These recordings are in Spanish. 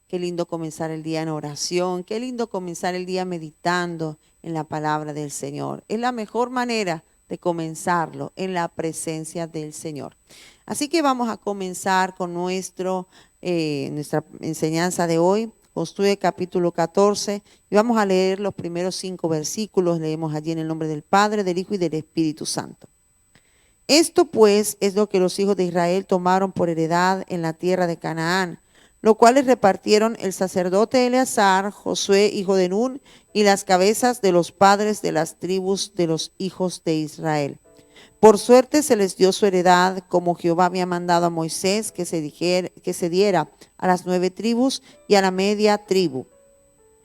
Qué lindo comenzar el día en oración, qué lindo comenzar el día meditando en la palabra del Señor. Es la mejor manera de comenzarlo en la presencia del Señor. Así que vamos a comenzar con nuestra enseñanza de hoy, Josué capítulo 14, y vamos a leer los primeros 5 versículos. Leemos allí en el nombre del Padre, del Hijo y del Espíritu Santo. Esto pues es lo que los hijos de Israel tomaron por heredad en la tierra de Canaán, lo cual les repartieron el sacerdote Eleazar, Josué, hijo de Nun, y las cabezas de los padres de las tribus de los hijos de Israel. Por suerte se les dio su heredad, como Jehová había mandado a Moisés que se diera a las 9 tribus y a la media tribu.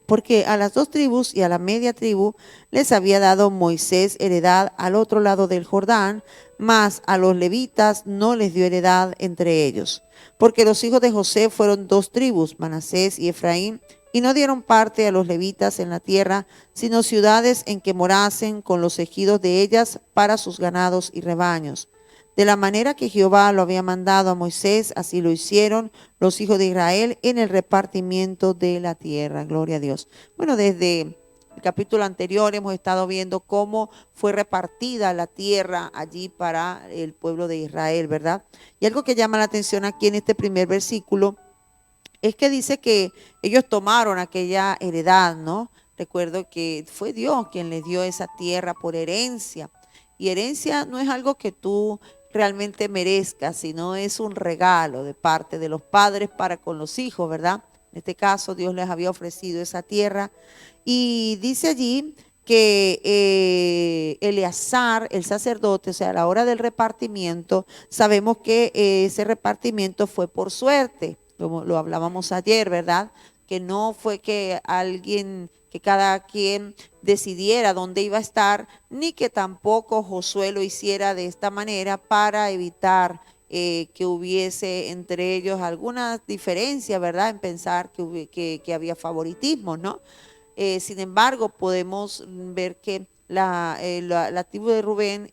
Porque a las 2 tribus y a la media tribu les había dado Moisés heredad al otro lado del Jordán, mas a los levitas no les dio heredad entre ellos. Porque los hijos de José fueron 2 tribus, Manasés y Efraín, y no dieron parte a los levitas en la tierra, sino ciudades en que morasen con los ejidos de ellas para sus ganados y rebaños. De la manera que Jehová lo había mandado a Moisés, así lo hicieron los hijos de Israel en el repartimiento de la tierra. Gloria a Dios. Bueno, desde el capítulo anterior hemos estado viendo cómo fue repartida la tierra allí para el pueblo de Israel, ¿verdad? Y algo que llama la atención aquí en este primer versículo es que dice que ellos tomaron aquella heredad, ¿no? Recuerdo que fue Dios quien les dio esa tierra por herencia. Y herencia no es algo que tú realmente merezcas, sino es un regalo de parte de los padres para con los hijos, ¿verdad? En este caso, Dios les había ofrecido esa tierra. Y dice allí que Eleazar, el sacerdote, o sea, a la hora del repartimiento, sabemos que ese repartimiento fue por suerte, como lo hablábamos ayer, ¿verdad? Que no fue que que cada quien decidiera dónde iba a estar, ni que tampoco Josué lo hiciera de esta manera para evitar que hubiese entre ellos alguna diferencia, ¿verdad? En pensar que había favoritismo, ¿no? Sin embargo, podemos ver que la tribu de Rubén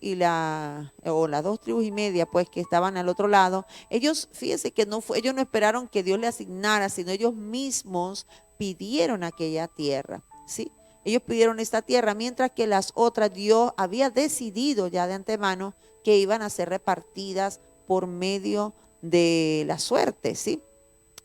o las 2 tribus y media, pues que estaban al otro lado, ellos, fíjense que ellos no esperaron que Dios le asignara, sino ellos mismos pidieron aquella tierra, ¿sí? Ellos pidieron esta tierra, mientras que las otras Dios había decidido ya de antemano que iban a ser repartidas por medio de la suerte, ¿sí?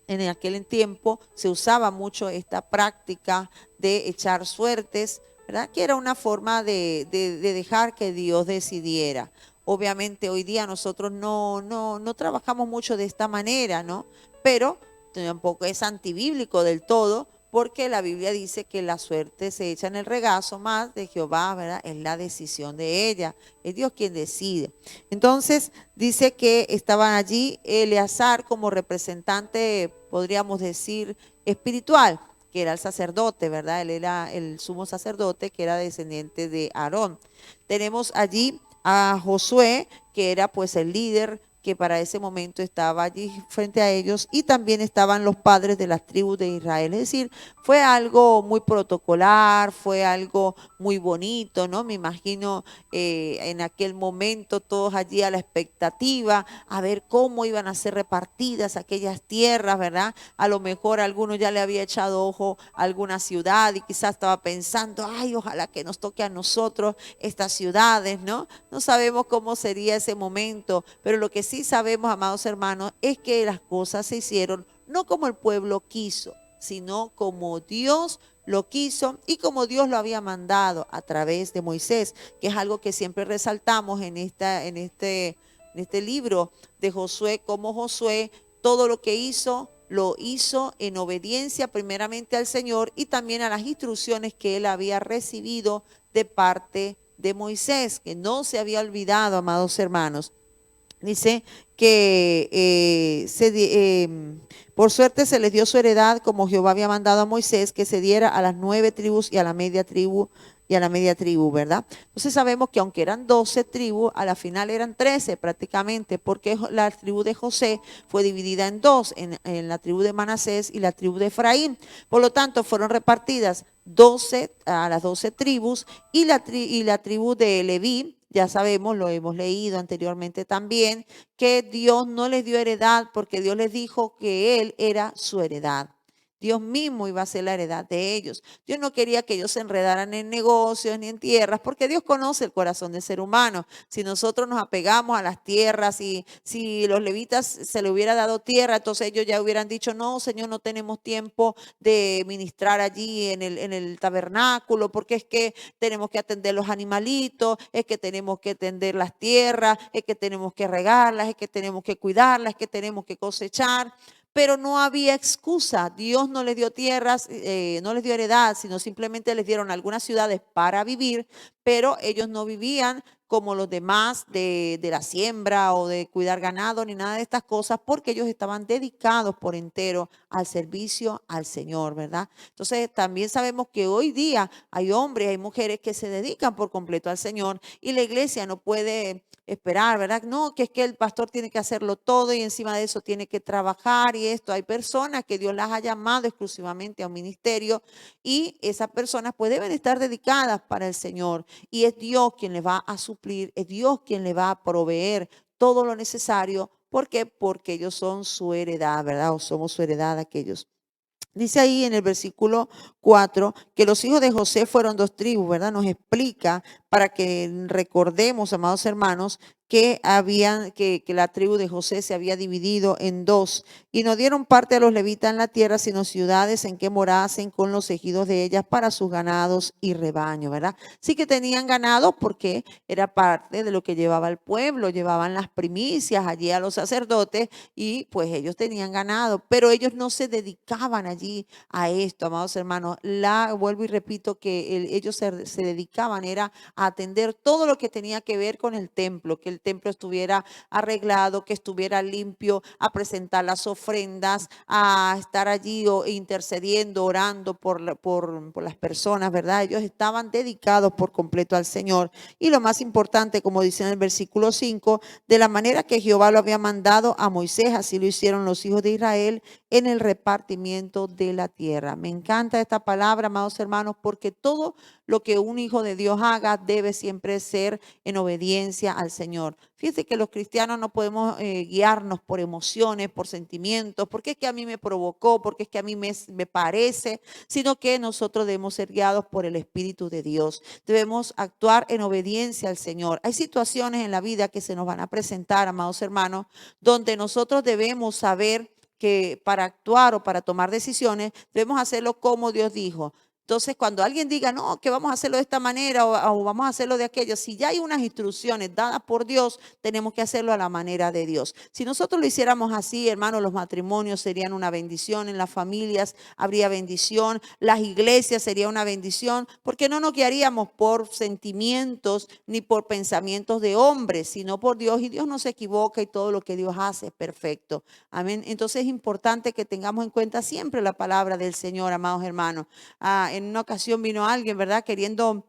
En aquel tiempo se usaba mucho esta práctica de echar suertes, ¿verdad? Que era una forma de dejar que Dios decidiera. Obviamente hoy día nosotros no trabajamos mucho de esta manera, ¿no? Pero tampoco es antibíblico del todo, porque la Biblia dice que la suerte se echa en el regazo, más de Jehová, ¿verdad? Es la decisión de ella, es Dios quien decide. Entonces dice que estaban allí Eleazar como representante, podríamos decir, espiritual, que era el sacerdote, ¿verdad? Él era el sumo sacerdote que era descendiente de Aarón. Tenemos allí a Josué, que era pues el líder que para ese momento estaba allí frente a ellos, y también estaban los padres de las tribus de Israel. Es decir, fue algo muy protocolar, fue algo muy bonito, ¿no? Me imagino en aquel momento todos allí a la expectativa, a ver cómo iban a ser repartidas aquellas tierras, ¿verdad? A lo mejor alguno ya le había echado ojo a alguna ciudad y quizás estaba pensando, ay, ojalá que nos toque a nosotros estas ciudades, ¿no? No sabemos cómo sería ese momento, pero lo que sí sabemos, amados hermanos, es que las cosas se hicieron no como el pueblo quiso, sino como Dios lo quiso y como Dios lo había mandado a través de Moisés, que es algo que siempre resaltamos en este libro de Josué, como Josué todo lo que hizo, lo hizo en obediencia primeramente al Señor y también a las instrucciones que él había recibido de parte de Moisés, que no se había olvidado, amados hermanos. Dice que por suerte se les dio su heredad, como Jehová había mandado a Moisés, que se diera a las 9 tribus y a la media tribu, ¿verdad? Entonces sabemos que aunque eran 12 tribus, a la final eran 13 prácticamente, porque la tribu de José fue dividida en dos, en la tribu de Manasés y la tribu de Efraín. Por lo tanto, fueron repartidas 12 a las 12 tribus y la tribu de Leví. Ya sabemos, lo hemos leído anteriormente también, que Dios no les dio heredad porque Dios les dijo que Él era su heredad. Dios mismo iba a ser la heredad de ellos. Dios no quería que ellos se enredaran en negocios ni en tierras, porque Dios conoce el corazón del ser humano. Si nosotros nos apegamos a las tierras y si los levitas se le hubiera dado tierra, entonces ellos ya hubieran dicho, no, Señor, no tenemos tiempo de ministrar allí en el tabernáculo, porque es que tenemos que atender los animalitos, es que tenemos que atender las tierras, es que tenemos que regarlas, es que tenemos que cuidarlas, es que tenemos que cosechar. Pero no había excusa. Dios no les dio tierras, no les dio heredad, sino simplemente les dieron algunas ciudades para vivir, pero ellos no vivían como los demás de la siembra o de cuidar ganado ni nada de estas cosas, porque ellos estaban dedicados por entero al servicio al Señor, ¿verdad? Entonces también sabemos que hoy día hay hombres, hay mujeres que se dedican por completo al Señor y la iglesia no puede esperar, ¿verdad? No, que es que el pastor tiene que hacerlo todo y encima de eso tiene que trabajar y esto. Hay personas que Dios las ha llamado exclusivamente a un ministerio y esas personas pues deben estar dedicadas para el Señor y es Dios quien les va a suplir, es Dios quien le va a proveer todo lo necesario. ¿Por qué? Porque ellos son su heredad, ¿verdad? O somos su heredad aquellos. Dice ahí en el versículo 4 que los hijos de José fueron dos tribus, ¿verdad? Nos explica para que recordemos, amados hermanos, que la tribu de José se había dividido en dos y no dieron parte a los levitas en la tierra, sino ciudades en que morasen con los ejidos de ellas para sus ganados y rebaños, ¿verdad? Sí que tenían ganado porque era parte de lo que llevaba el pueblo, llevaban las primicias allí a los sacerdotes y pues ellos tenían ganado, pero ellos no se dedicaban allí a esto, amados hermanos. Vuelvo y repito que ellos se dedicaban era a atender todo lo que tenía que ver con el templo, que el templo estuviera arreglado, que estuviera limpio, a presentar las ofrendas, a estar allí intercediendo, orando por las personas, ¿verdad? Ellos estaban dedicados por completo al Señor. Y lo más importante, como dice en el versículo 5, de la manera que Jehová lo había mandado a Moisés, así lo hicieron los hijos de Israel en el repartimiento de la tierra. Me encanta esta palabra, amados hermanos, porque todo lo que un hijo de Dios haga debe siempre ser en obediencia al Señor. Fíjense que los cristianos no podemos guiarnos por emociones, por sentimientos, porque es que a mí me provocó, porque es que a mí me parece, sino que nosotros debemos ser guiados por el Espíritu de Dios. Debemos actuar en obediencia al Señor. Hay situaciones en la vida que se nos van a presentar, amados hermanos, donde nosotros debemos saber que para actuar o para tomar decisiones debemos hacerlo como Dios dijo. Entonces, cuando alguien diga, no, que vamos a hacerlo de esta manera o vamos a hacerlo de aquello, si ya hay unas instrucciones dadas por Dios, tenemos que hacerlo a la manera de Dios. Si nosotros lo hiciéramos así, hermanos, los matrimonios serían una bendición, en las familias habría bendición, las iglesias sería una bendición, porque no nos guiaríamos por sentimientos ni por pensamientos de hombres, sino por Dios. Y Dios no se equivoca y todo lo que Dios hace es perfecto. Amén. Entonces es importante que tengamos en cuenta siempre la palabra del Señor, amados hermanos. En una ocasión vino alguien, ¿verdad? Queriendo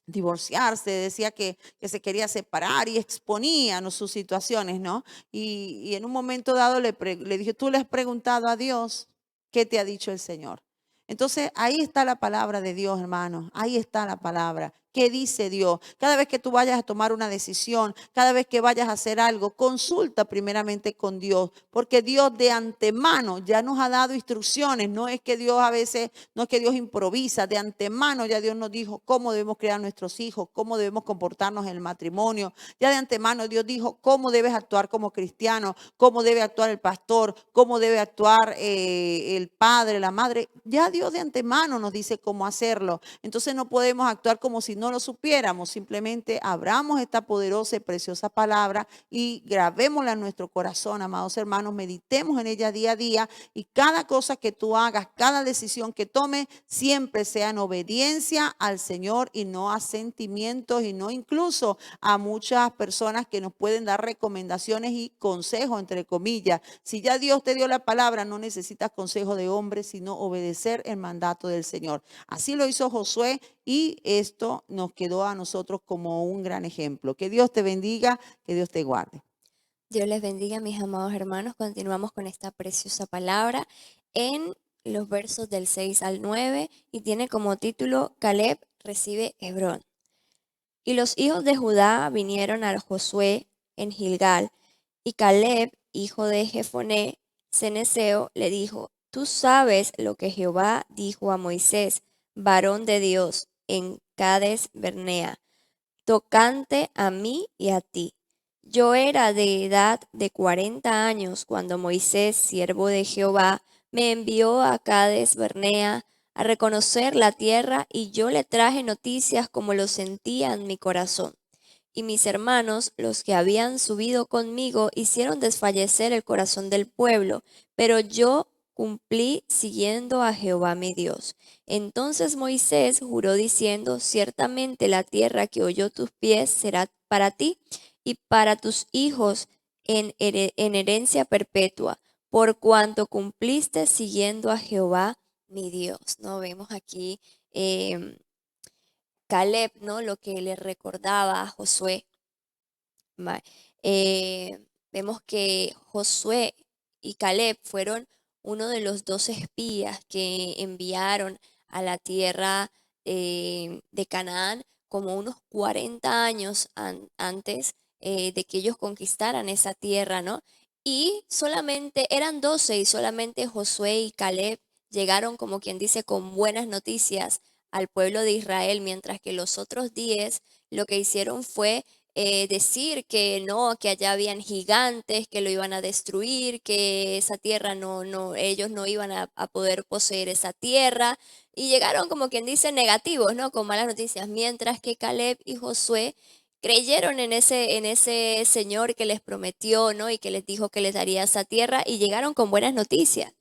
divorciarse, decía que se quería separar y exponía, ¿no?, sus situaciones, ¿no? Y en un momento dado le dije, ¿tú le has preguntado a Dios qué te ha dicho el Señor? Entonces ahí está la palabra de Dios, hermano. Ahí está la palabra. ¿Qué dice Dios? Cada vez que tú vayas a tomar una decisión, cada vez que vayas a hacer algo, consulta primeramente con Dios, porque Dios de antemano ya nos ha dado instrucciones. No es que Dios a veces, no es que Dios improvisa, de antemano ya Dios nos dijo cómo debemos criar a nuestros hijos, cómo debemos comportarnos en el matrimonio. Ya de antemano Dios dijo cómo debes actuar como cristiano, cómo debe actuar el pastor, cómo debe actuar el padre, la madre. Ya Dios de antemano nos dice cómo hacerlo. Entonces no podemos actuar como si no lo supiéramos. Simplemente abramos esta poderosa y preciosa palabra y grabémosla en nuestro corazón, amados hermanos. Meditemos en ella día a día y cada cosa que tú hagas, cada decisión que tomes, siempre sea en obediencia al Señor y no a sentimientos y no incluso a muchas personas que nos pueden dar recomendaciones y consejos, entre comillas. Si ya Dios te dio la palabra, no necesitas consejo de hombres, sino obedecer el mandato del Señor. Así lo hizo Josué y esto nos quedó a nosotros como un gran ejemplo. Que Dios te bendiga, que Dios te guarde. Dios les bendiga, mis amados hermanos. Continuamos con esta preciosa palabra en los versos del 6 al 9 y tiene como título Caleb recibe Hebrón. Y los hijos de Judá vinieron a Josué en Gilgal, y Caleb, hijo de Jefoné, ceneseo, le dijo: tú sabes lo que Jehová dijo a Moisés, varón de Dios, en Cades Bernea, tocante a mí y a ti. Yo era de edad de 40 años cuando Moisés, siervo de Jehová, me envió a Cades Bernea a reconocer la tierra y yo le traje noticias como lo sentía en mi corazón. Y mis hermanos, los que habían subido conmigo, hicieron desfallecer el corazón del pueblo, pero yo cumplí siguiendo a Jehová mi Dios. Entonces Moisés juró diciendo, ciertamente la tierra que oyó tus pies será para ti y para tus hijos en herencia perpetua, por cuanto cumpliste siguiendo a Jehová mi Dios. ¿No? Vemos aquí em, Caleb, ¿no? Lo que le recordaba a Josué. Ma- eh, Vemos que Josué y Caleb fueron uno de los dos espías que enviaron a la tierra de Canaán como unos 40 años antes de que ellos conquistaran esa tierra, ¿no? Y solamente eran 12 y solamente Josué y Caleb llegaron, como quien dice, con buenas noticias al pueblo de Israel, mientras que los otros 10 lo que hicieron fue decir que no, que allá habían gigantes, que lo iban a destruir, que esa tierra ellos no iban a poder poseer esa tierra. Y llegaron como quien dice negativos, ¿no? Con malas noticias. Mientras que Caleb y Josué creyeron en ese Señor que les prometió, ¿no? Y que les dijo que les daría esa tierra y llegaron con buenas noticias.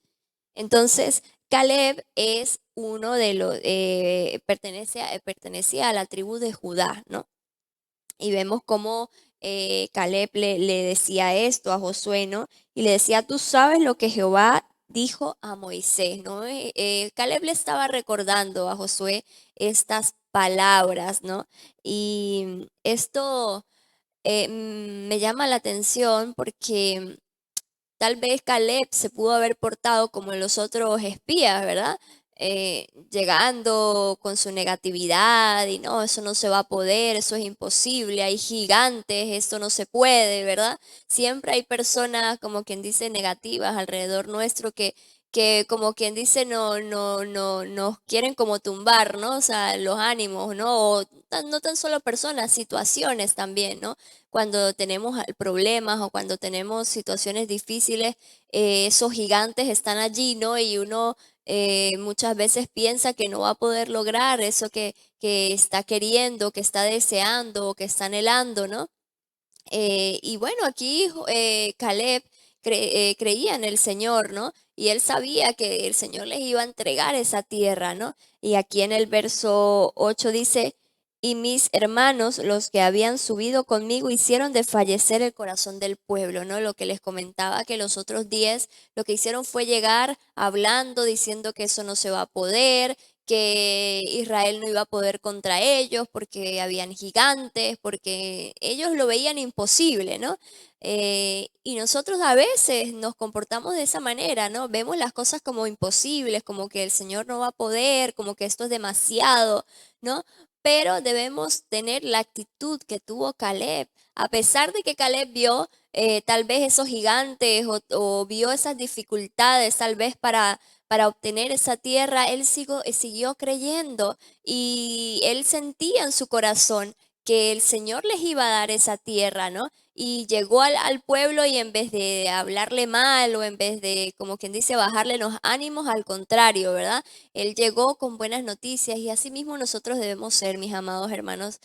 Entonces, Caleb es uno de los, pertenecía a la tribu de Judá, ¿no? Y vemos cómo Caleb le decía esto a Josué, ¿no? Y le decía, tú sabes lo que Jehová dijo a Moisés, ¿no? Caleb le estaba recordando a Josué estas palabras, ¿no? Y esto me llama la atención porque tal vez Caleb se pudo haber portado como los otros espías, ¿verdad? Llegando con su negatividad y no, eso no se va a poder, eso es imposible, hay gigantes, esto no se puede, ¿verdad? Siempre hay personas, como quien dice, negativas alrededor nuestro que como quien dice, nos quieren como tumbar, ¿no? O sea, los ánimos, ¿no? O no tan solo personas, situaciones también, ¿no? Cuando tenemos problemas o cuando tenemos situaciones difíciles, esos gigantes están allí, ¿no? Y uno muchas veces piensa que no va a poder lograr eso que está queriendo, que está deseando o que está anhelando, ¿no? Y bueno, aquí Caleb creía en el Señor, ¿no? Y él sabía que el Señor les iba a entregar esa tierra, ¿no? Y aquí en el verso 8 dice, y mis hermanos, los que habían subido conmigo, hicieron desfallecer el corazón del pueblo, ¿no? Lo que les comentaba que los otros 10 lo que hicieron fue llegar hablando, diciendo que eso no se va a poder, que Israel no iba a poder contra ellos porque habían gigantes, porque ellos lo veían imposible, ¿no? Y nosotros a veces nos comportamos de esa manera, ¿no? Vemos las cosas como imposibles, como que el Señor no va a poder, como que esto es demasiado, ¿no? Pero debemos tener la actitud que tuvo Caleb. A pesar de que Caleb vio tal vez esos gigantes o vio esas dificultades, tal vez para obtener esa tierra, él siguió creyendo y él sentía en su corazón que el Señor les iba a dar esa tierra, ¿no? Y llegó al pueblo y en vez de hablarle mal o en vez de, como quien dice, bajarle los ánimos, al contrario, ¿verdad? Él llegó con buenas noticias y así mismo nosotros debemos ser, mis amados hermanos,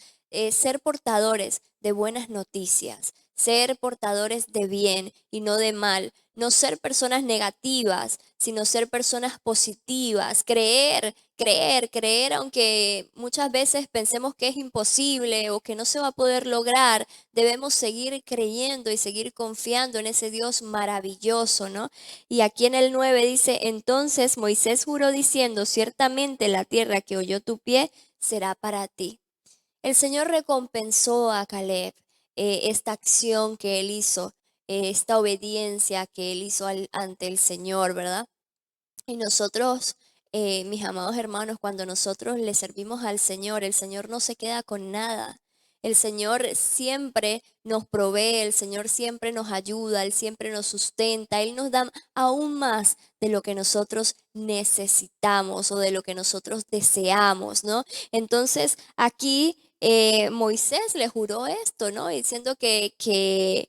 ser portadores de buenas noticias, ser portadores de bien y no de mal, no ser personas negativas, sino ser personas positivas, creer, aunque muchas veces pensemos que es imposible o que no se va a poder lograr, debemos seguir creyendo y seguir confiando en ese Dios maravilloso, ¿no? Y aquí en el 9 dice, entonces Moisés juró diciendo, ciertamente la tierra que oyó tu pie será para ti. El Señor recompensó a Caleb esta acción que él hizo, esta obediencia que él hizo ante el Señor, ¿verdad? Y nosotros, mis amados hermanos, cuando nosotros le servimos al Señor, el Señor no se queda con nada. El Señor siempre nos provee, el Señor siempre nos ayuda, Él siempre nos sustenta, Él nos da aún más de lo que nosotros necesitamos o de lo que nosotros deseamos, ¿no? Entonces aquí Moisés le juró esto, ¿no? Diciendo que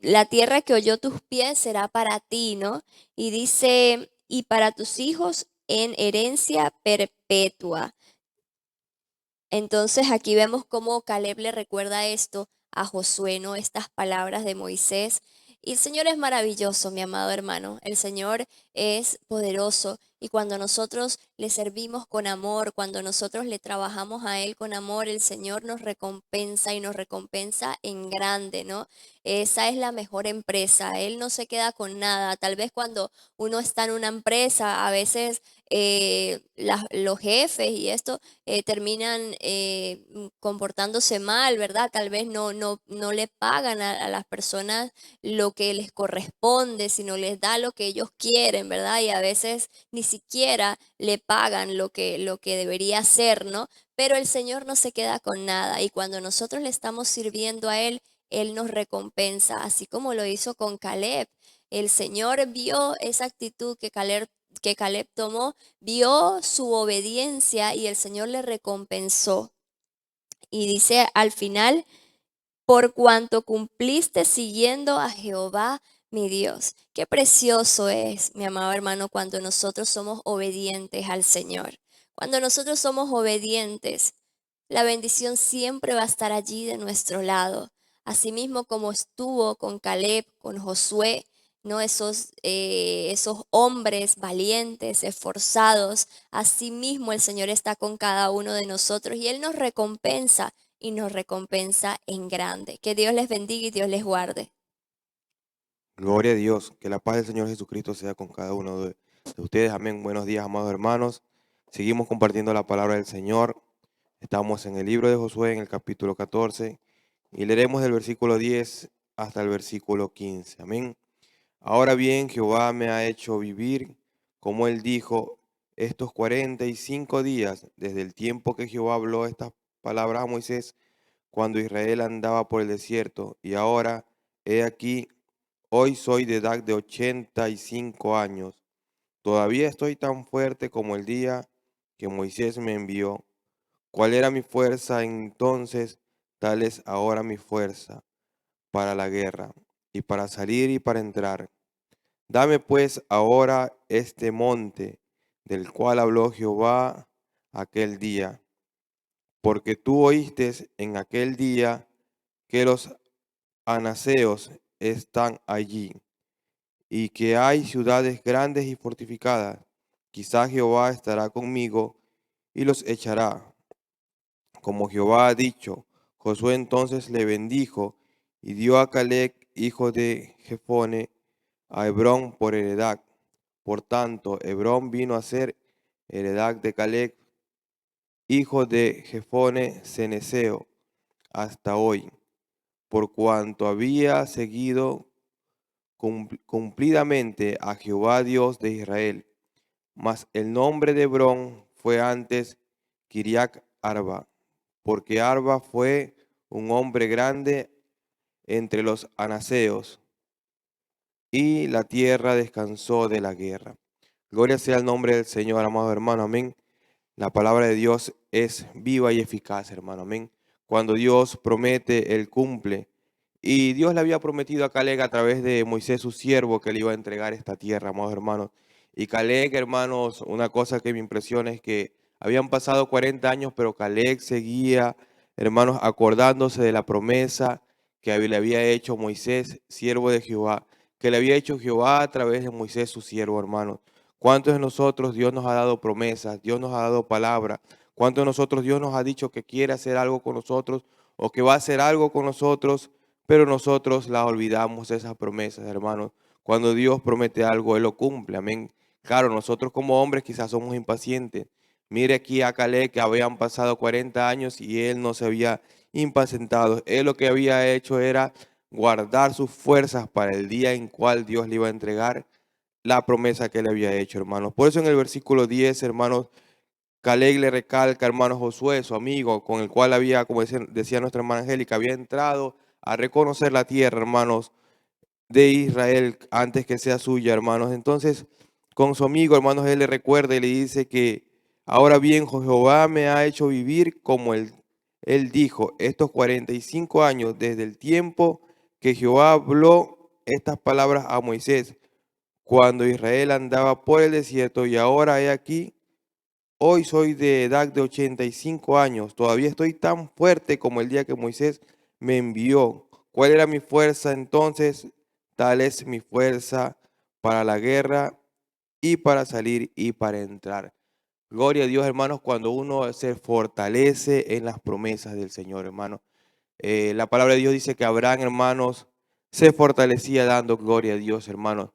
la tierra que oyó tus pies será para ti, ¿no? Y dice, y para tus hijos en herencia perpetua. Entonces aquí vemos cómo Caleb le recuerda esto a Josué, ¿no? Estas palabras de Moisés. Y el Señor es maravilloso, mi amado hermano. El Señor es poderoso. Y cuando nosotros le servimos con amor, cuando nosotros le trabajamos a Él con amor, el Señor nos recompensa y nos recompensa en grande, ¿no? Esa es la mejor empresa. Él no se queda con nada. Tal vez cuando uno está en una empresa, a veces los jefes y esto terminan comportándose mal, ¿verdad? Tal vez no le pagan a las personas lo que les corresponde, sino les da lo que ellos quieren, ¿verdad? Y a veces ni siquiera le pagan lo que debería ser, ¿no? Pero el Señor no se queda con nada y cuando nosotros le estamos sirviendo a Él, Él nos recompensa, así como lo hizo con Caleb. El Señor vio esa actitud que Caleb tomó, vio su obediencia y el Señor le recompensó. Y dice al final, por cuanto cumpliste siguiendo a Jehová mi Dios. Qué precioso es, mi amado hermano, cuando nosotros somos obedientes al Señor. Cuando nosotros somos obedientes, la bendición siempre va a estar allí de nuestro lado. Asimismo como estuvo con Caleb, con Josué, ¿no? Esos hombres valientes, esforzados. Asimismo el Señor está con cada uno de nosotros y Él nos recompensa y nos recompensa en grande. Que Dios les bendiga y Dios les guarde. Gloria a Dios, que la paz del Señor Jesucristo sea con cada uno de ustedes. Amén. Buenos días, amados hermanos. Seguimos compartiendo la palabra del Señor. Estamos en el libro de Josué, en el capítulo 14, y leeremos del versículo 10 hasta el versículo 15. Amén. Ahora bien, Jehová me ha hecho vivir, como él dijo, estos 45 días, desde el tiempo que Jehová habló estas palabras a Moisés, cuando Israel andaba por el desierto, y ahora, he aquí, hoy soy de edad de 85 años. Todavía estoy tan fuerte como el día que Moisés me envió. ¿Cuál era mi fuerza entonces? Tal es ahora mi fuerza para la guerra, y para salir y para entrar. Dame pues ahora este monte del cual habló Jehová aquel día, porque tú oíste en aquel día que los anaseos están allí y que hay ciudades grandes y fortificadas. Quizá Jehová estará conmigo y los echará, como Jehová ha dicho. Josué entonces le bendijo y dio a Caleb, hijo de Jefone, a Hebrón por heredad. Por tanto, Hebrón vino a ser heredad de Caleb, hijo de Jefone ceneseo, hasta hoy, por cuanto había seguido cumplidamente a Jehová Dios de Israel. Mas el nombre de Hebrón fue antes Kiriac Arba, porque Arba fue un hombre grande entre los anaseos, y la tierra descansó de la guerra. Gloria sea al nombre del Señor, amado hermano, amén. La palabra de Dios es viva y eficaz, hermano, amén. Cuando Dios promete, Él cumple. Y Dios le había prometido a Caleb a través de Moisés, su siervo, que le iba a entregar esta tierra, amados hermanos. Y Caleb, hermanos, una cosa que me impresiona es que habían pasado 40 años, pero Caleb seguía, hermanos, acordándose de la promesa que le había hecho Moisés, siervo de Jehová, que le había hecho Jehová a través de Moisés, su siervo, hermanos. ¿Cuántos de nosotros Dios nos ha dado promesas? Dios nos ha dado palabra. ¿Cuántos de nosotros Dios nos ha dicho que quiere hacer algo con nosotros o que va a hacer algo con nosotros? Pero nosotros las olvidamos, esas promesas, hermanos. Cuando Dios promete algo, Él lo cumple, amén. Claro, nosotros como hombres quizás somos impacientes. Mire aquí a Caleb, que habían pasado 40 años y él no se había impacientado. Él lo que había hecho era guardar sus fuerzas para el día en cual Dios le iba a entregar la promesa que le había hecho, hermanos. Por eso en el versículo 10, hermanos, Caleb le recalca, hermano Josué, su amigo, con el cual había, como decía nuestra hermana Angélica, había entrado a reconocer la tierra, hermanos, de Israel antes que sea suya, hermanos. Entonces, con su amigo, hermanos, él le recuerda y le dice que ahora bien, Jehová me ha hecho vivir como él dijo, estos 45 años desde el tiempo que Jehová habló estas palabras a Moisés, cuando Israel andaba por el desierto, y ahora he aquí, hoy soy de edad de 85 años, todavía estoy tan fuerte como el día que Moisés me envió. ¿Cuál era mi fuerza entonces? Tal es mi fuerza para la guerra y para salir y para entrar. Gloria a Dios, hermanos, cuando uno se fortalece en las promesas del Señor, hermanos. La palabra de Dios dice que Abraham, hermanos, se fortalecía dando gloria a Dios, hermanos.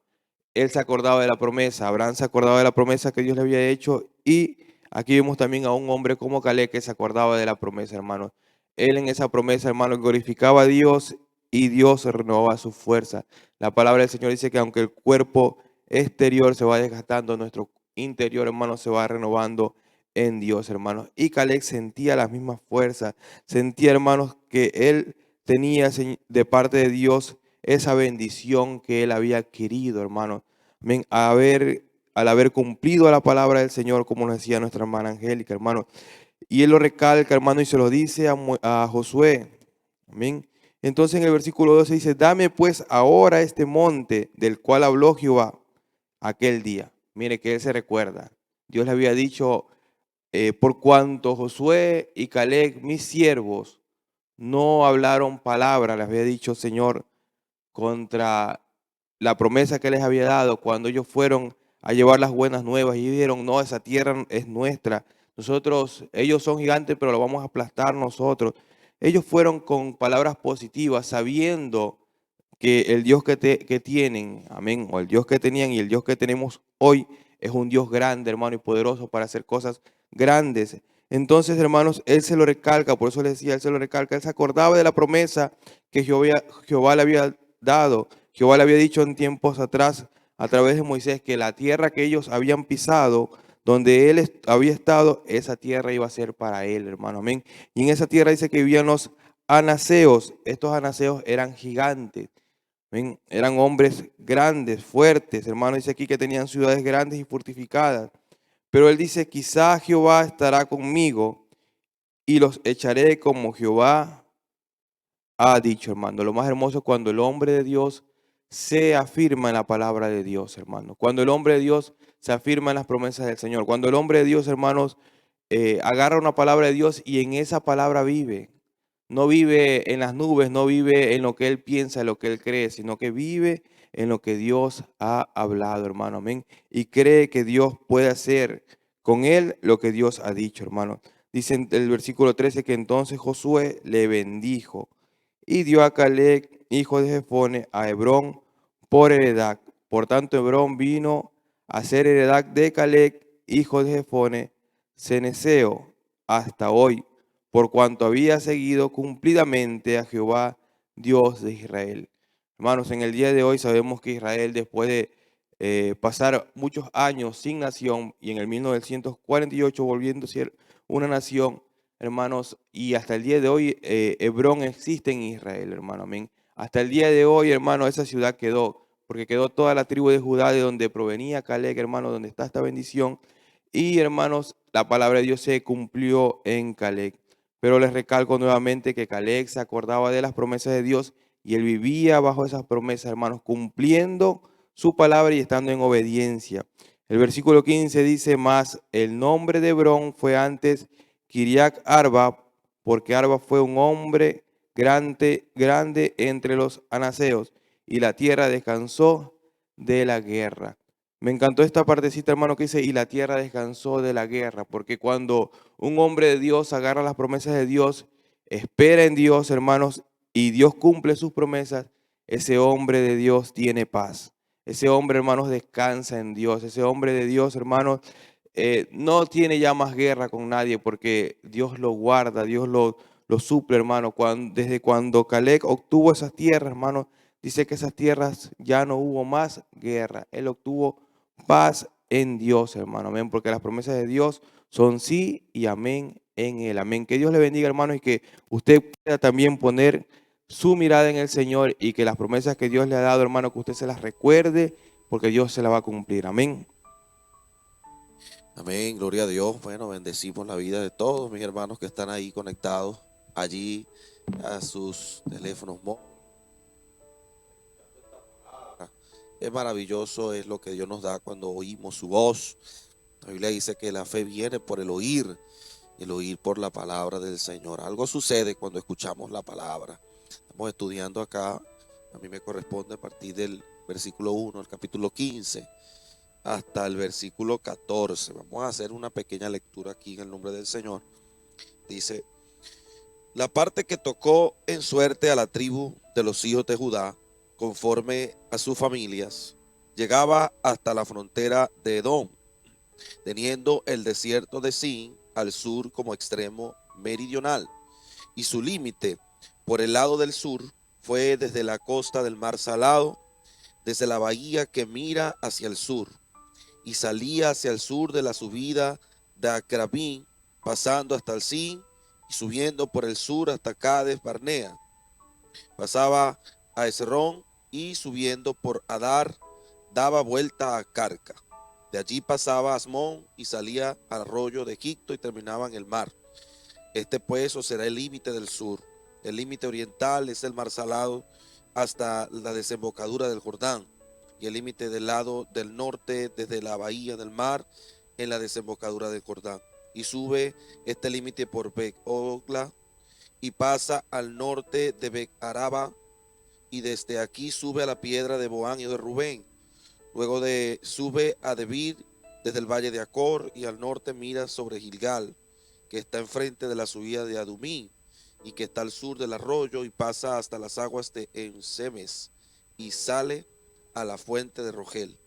Él se acordaba de la promesa, Abraham se acordaba de la promesa que Dios le había hecho, y aquí vemos también a un hombre como Caleb que se acordaba de la promesa, hermanos. Él en esa promesa, hermanos, glorificaba a Dios y Dios renovaba su fuerza. La palabra del Señor dice que aunque el cuerpo exterior se va desgastando, nuestro interior, hermanos, se va renovando en Dios, hermanos. Y Caleb sentía las mismas fuerzas, sentía, hermanos, que él tenía de parte de Dios esa bendición que él había adquirido, hermano. Amén. Al haber cumplido la palabra del Señor, como nos decía nuestra hermana Angélica, hermano. Y él lo recalca, hermano, y se lo dice a Josué. Amén. Entonces en el versículo 12 dice, dame pues ahora este monte del cual habló Jehová aquel día. Mire que él se recuerda. Dios le había dicho, por cuanto Josué y Caleb, mis siervos, no hablaron palabra, les había dicho, Señor, contra la promesa que les había dado cuando ellos fueron a llevar las buenas nuevas y dijeron, no, esa tierra es nuestra. Nosotros, ellos son gigantes, pero lo vamos a aplastar nosotros. Ellos fueron con palabras positivas, sabiendo que el Dios que tienen, amén, o el Dios que tenían y el Dios que tenemos hoy es un Dios grande, hermano, y poderoso para hacer cosas grandes. Entonces, hermanos, él se lo recalca, por eso le decía, él se lo recalca, él se acordaba de la promesa que Jehová le había dado. Jehová le había dicho en tiempos atrás a través de Moisés que la tierra que ellos habían pisado, donde él había estado, esa tierra iba a ser para él, hermano, amén. Y en esa tierra dice que vivían los anaseos. Estos anaseos eran gigantes. Amén. Eran hombres grandes, fuertes, hermano, dice aquí que tenían ciudades grandes y fortificadas. Pero él dice, quizá Jehová estará conmigo y los echaré como Jehová ha dicho, hermano. Lo más hermoso es cuando el hombre de Dios se afirma en la palabra de Dios, hermano. Cuando el hombre de Dios se afirma en las promesas del Señor. Cuando el hombre de Dios, hermanos, agarra una palabra de Dios y en esa palabra vive. No vive en las nubes, no vive en lo que él piensa, en lo que él cree, sino que vive en lo que Dios ha hablado, hermano. Amén. Y cree que Dios puede hacer con él lo que Dios ha dicho, hermano. Dice en el versículo 13 que entonces Josué le bendijo y dio a Caleb, hijo de Jefone, a Hebrón por heredad. Por tanto, Hebrón vino a ser heredad de Caleb, hijo de Jefone, ceneseo, hasta hoy, por cuanto había seguido cumplidamente a Jehová, Dios de Israel. Hermanos, en el día de hoy sabemos que Israel, después de pasar muchos años sin nación y en el 1948 volviendo a ser una nación, hermanos, y hasta el día de hoy Hebrón existe en Israel, hermano, amén. Hasta el día de hoy, hermano, esa ciudad quedó, porque quedó toda la tribu de Judá de donde provenía Caleb, hermano, donde está esta bendición. Y hermanos, la palabra de Dios se cumplió en Caleb. Pero les recalco nuevamente que Caleb se acordaba de las promesas de Dios y él vivía bajo esas promesas, hermanos, cumpliendo su palabra y estando en obediencia. El versículo 15 dice, más el nombre de Hebrón fue antes Kiriac Arba, porque Arba fue un hombre grande entre los anaseos, y la tierra descansó de la guerra. Me encantó esta partecita, hermano, que dice, y la tierra descansó de la guerra, porque cuando un hombre de Dios agarra las promesas de Dios, espera en Dios, hermanos, y Dios cumple sus promesas, ese hombre de Dios tiene paz. Ese hombre, hermanos, descansa en Dios. Ese hombre de Dios, hermanos, no tiene ya más guerra con nadie porque Dios lo guarda, Dios lo suple, hermano. Desde cuando Caleb obtuvo esas tierras, hermano, dice que esas tierras ya no hubo más guerra. Él obtuvo paz en Dios, hermano, amén, porque las promesas de Dios son sí y amén en Él, amén. Que Dios le bendiga, hermano, y que usted pueda también poner su mirada en el Señor y que las promesas que Dios le ha dado, hermano, que usted se las recuerde, porque Dios se las va a cumplir, amén. Amén, gloria a Dios. Bueno, bendecimos la vida de todos mis hermanos que están ahí conectados allí a sus teléfonos móviles. Qué maravilloso es lo que Dios nos da cuando oímos su voz. La Biblia dice que la fe viene por el oír por la palabra del Señor. Algo sucede cuando escuchamos la palabra. Estamos estudiando acá, a mí me corresponde a partir del versículo 1, el capítulo 15, hasta el versículo 14. Vamos a hacer una pequeña lectura aquí en el nombre del Señor. Dice: la parte que tocó en suerte a la tribu de los hijos de Judá, conforme a sus familias, llegaba hasta la frontera de Edom, teniendo el desierto de Sin al sur como extremo meridional, y su límite por el lado del sur fue desde la costa del mar Salado, desde la bahía que mira hacia el sur, y salía hacia el sur de la subida de Acrabín, pasando hasta el Sin y subiendo por el sur hasta Cades Barnea. Pasaba a Esrón y subiendo por Adar daba vuelta a Carca. De allí pasaba a Asmón y salía al arroyo de Egipto y terminaba en el mar. Este pues será el límite del sur. El límite oriental es el mar Salado hasta la desembocadura del Jordán, y el límite del lado del norte desde la bahía del mar en la desembocadura del Jordán. Y sube este límite por Bet-Ogla y pasa al norte de Bet-Araba, y desde aquí sube a la piedra de Boán y de Rubén. Luego sube a Debir desde el valle de Acor, y al norte mira sobre Gilgal, que está enfrente de la subida de Adumí y que está al sur del arroyo, y pasa hasta las aguas de Ensemes y sale a la fuente de Rogel.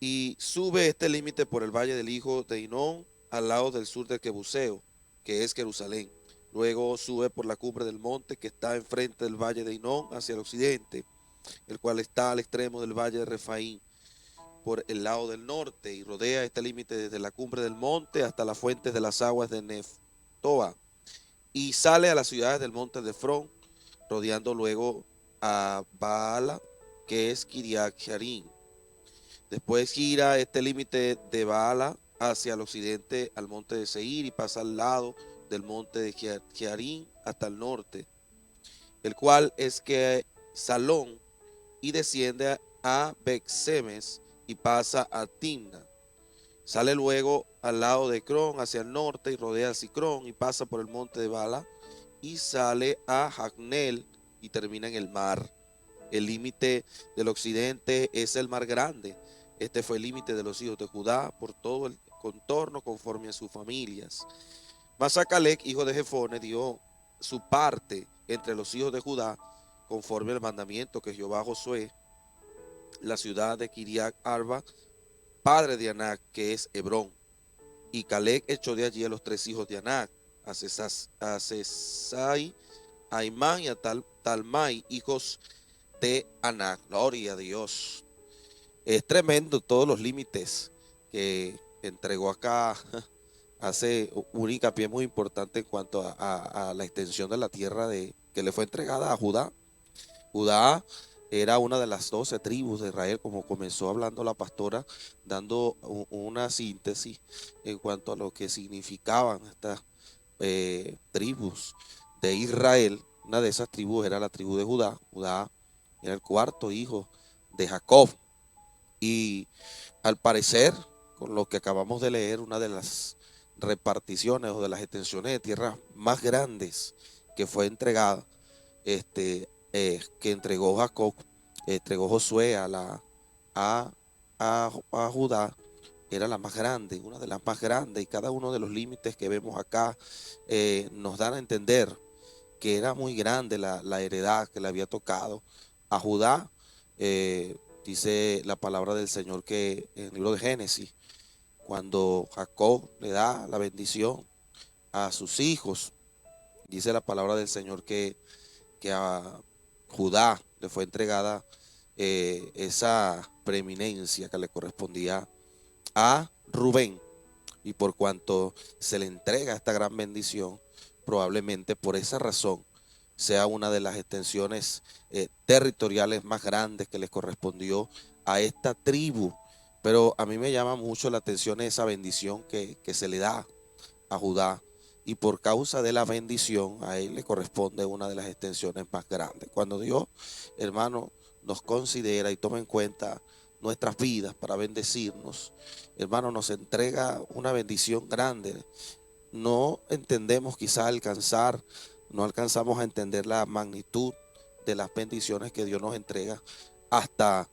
Y sube este límite por el valle del hijo de Hinón al lado del sur del Quebuseo, que es Jerusalén. Luego sube por la cumbre del monte que está enfrente del valle de Hinón hacia el occidente, el cual está al extremo del valle de Refaín por el lado del norte, y rodea este límite desde la cumbre del monte hasta las fuentes de las aguas de Neftoa, y sale a las ciudades del monte de Efrón, rodeando luego a Baala, que es Kiriat Jearim. Después gira este límite de Baala hacia el occidente al monte de Seir, y pasa al lado del monte de Jearim hasta el norte, el cual es que Salón, y desciende a Bexemes y pasa a Timna. Sale luego al lado de Cron hacia el norte y rodea a Sicrón y pasa por el monte de Bala y sale a Jacnel y termina en el mar. El límite del occidente es el mar grande. Este fue el límite de los hijos de Judá por todo el contorno conforme a sus familias. Mas a Caleb, hijo de Jefone, dio su parte entre los hijos de Judá conforme al mandamiento que Jehová a Josué, la ciudad de Kiriat Arba, padre de Anac, que es Hebrón. Y Caleb echó de allí a los tres hijos de Anac, a Sesai, a Imán y a Talmai, hijos de Anac. Gloria a Dios. Es tremendo todos los límites que entregó acá. Hace un hincapié muy importante en cuanto a la extensión de la tierra que le fue entregada a Judá. Judá era una de las 12 tribus de Israel, como comenzó hablando la pastora, dando una síntesis en cuanto a lo que significaban estas tribus de Israel. Una de esas tribus era la tribu de Judá. Judá era el cuarto hijo de Jacob. Y al parecer, con lo que acabamos de leer, una de las reparticiones o de las extensiones de tierra más grandes que fue entregada, que entregó Jacob, entregó Josué a Judá, era la más grande, una de las más grandes, y cada uno de los límites que vemos acá nos dan a entender que era muy grande la heredad que le había tocado a Judá. Dice la palabra del Señor que en el libro de Génesis, cuando Jacob le da la bendición a sus hijos, dice la palabra del Señor que a Judá le fue entregada esa preeminencia que le correspondía a Rubén. Y por cuanto se le entrega esta gran bendición, probablemente por esa razón sea una de las extensiones territoriales más grandes que les correspondió a esta tribu. Pero a mí me llama mucho la atención esa bendición que se le da a Judá. Y por causa de la bendición, a él le corresponde una de las extensiones más grandes. Cuando Dios, hermano, nos considera y toma en cuenta nuestras vidas para bendecirnos, hermano, nos entrega una bendición grande. No entendemos quizá no alcanzamos a entender la magnitud de las bendiciones que Dios nos entrega hasta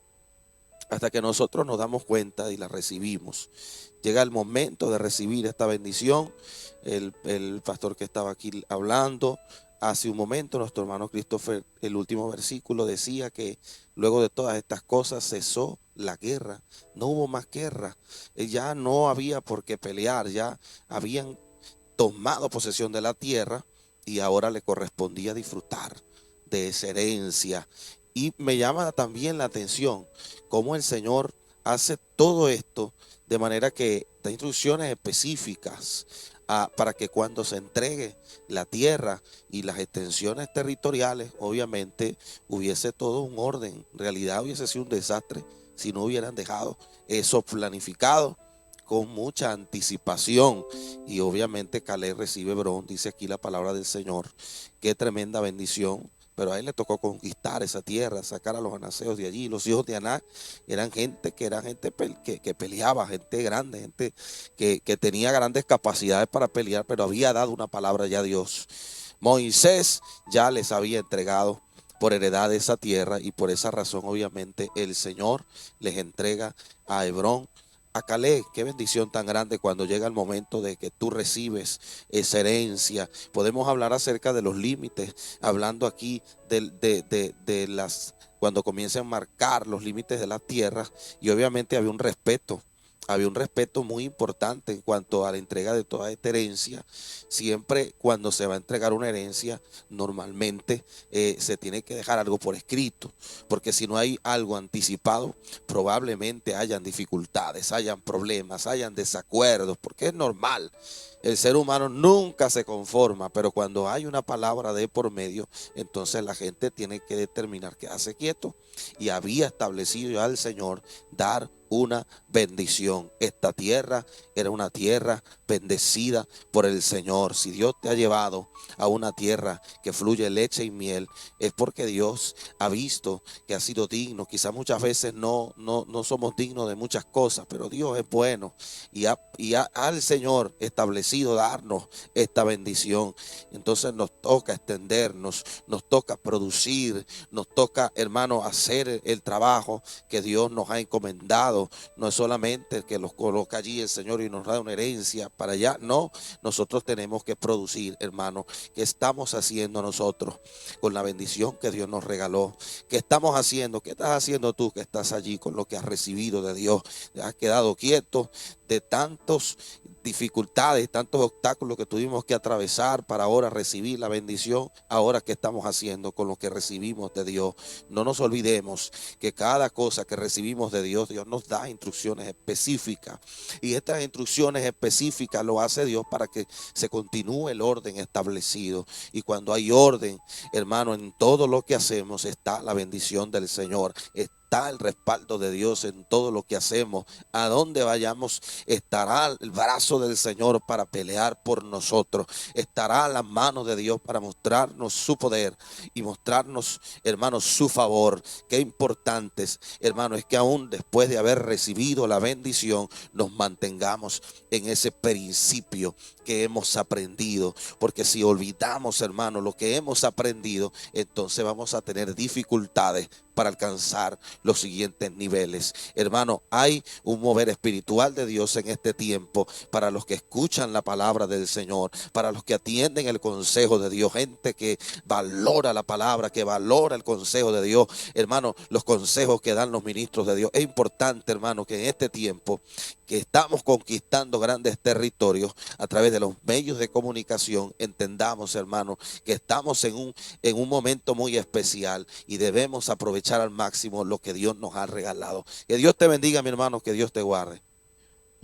que nosotros nos damos cuenta y la recibimos. Llega el momento de recibir esta bendición. El pastor que estaba aquí hablando hace un momento, nuestro hermano Christopher, el último versículo decía que luego de todas estas cosas cesó la guerra. No hubo más guerra. Ya no había por qué pelear. Ya habían tomado posesión de la tierra y ahora le correspondía disfrutar de esa herencia. Y me llama también la atención cómo el Señor hace todo esto de manera que da instrucciones específicas para que cuando se entregue la tierra y las extensiones territoriales, obviamente hubiese todo un orden. En realidad hubiese sido un desastre si no hubieran dejado eso planificado con mucha anticipación. Y obviamente Caleb recibe Hebrón, dice aquí la palabra del Señor. Qué tremenda bendición. Pero a él le tocó conquistar esa tierra, sacar a los anaseos de allí. Los hijos de Anac eran gente que peleaba, gente grande, gente que tenía grandes capacidades para pelear, pero había dado una palabra ya a Dios. Moisés ya les había entregado por heredad esa tierra, y por esa razón obviamente el Señor les entrega a Hebrón, a Caleb. Qué bendición tan grande cuando llega el momento de que tú recibes esa herencia. Podemos hablar acerca de los límites, hablando aquí de las, cuando comienzan a marcar los límites de la tierra, y obviamente había un respeto muy importante en cuanto a la entrega de toda esta herencia. Siempre cuando se va a entregar una herencia, normalmente se tiene que dejar algo por escrito, porque si no hay algo anticipado, probablemente hayan dificultades, hayan problemas, hayan desacuerdos, porque es normal. El ser humano nunca se conforma, pero cuando hay una palabra de por medio, entonces la gente tiene que determinar quedarse quieto. Y había establecido ya el Señor dar una bendición. Esta tierra era una tierra bendecida por el Señor. Si Dios te ha llevado a una tierra que fluye leche y miel, es porque Dios ha visto que ha sido digno. Quizás muchas veces no somos dignos de muchas cosas, pero Dios es bueno y ha al Señor establecido darnos esta bendición. Entonces nos toca extendernos, nos toca producir, nos toca, hermano, hacer el trabajo que Dios nos ha encomendado. No es solamente que los coloca allí el Señor y nos da una herencia para allá. No, nosotros tenemos que producir, hermano. ¿Qué estamos haciendo nosotros con la bendición que Dios nos regaló? ¿Qué estamos haciendo? ¿Qué estás haciendo tú que estás allí con lo que has recibido de Dios? ¿Te has quedado quieto de tantas dificultades, tantos obstáculos que tuvimos que atravesar para ahora recibir la bendición? Ahora, ¿qué estamos haciendo con lo que recibimos de Dios? No nos olvidemos que cada cosa que recibimos de Dios, Dios nos da instrucciones específicas, y estas instrucciones específicas lo hace Dios para que se continúe el orden establecido. Y cuando hay orden, hermano, en todo lo que hacemos está la bendición del Señor. Está el respaldo de Dios en todo lo que hacemos. A donde vayamos estará el brazo del Señor para pelear por nosotros. Estará la mano de Dios para mostrarnos su poder y mostrarnos, hermanos, su favor. Qué importantes, hermanos, es que aún después de haber recibido la bendición, nos mantengamos en ese principio que hemos aprendido. Porque si olvidamos, hermanos, lo que hemos aprendido, entonces vamos a tener dificultades para alcanzar los siguientes niveles. Hermano, hay un mover espiritual de Dios en este tiempo para los que escuchan la palabra del Señor, para los que atienden el consejo de Dios, gente que valora la palabra, que valora el consejo de Dios. Hermano, los consejos que dan los ministros de Dios. Es importante, hermano, que en este tiempo que estamos conquistando grandes territorios a través de los medios de comunicación, entendamos, hermano, que estamos en un momento muy especial y debemos aprovechar al máximo lo que Dios nos ha regalado. Que Dios te bendiga, mi hermano, que Dios te guarde.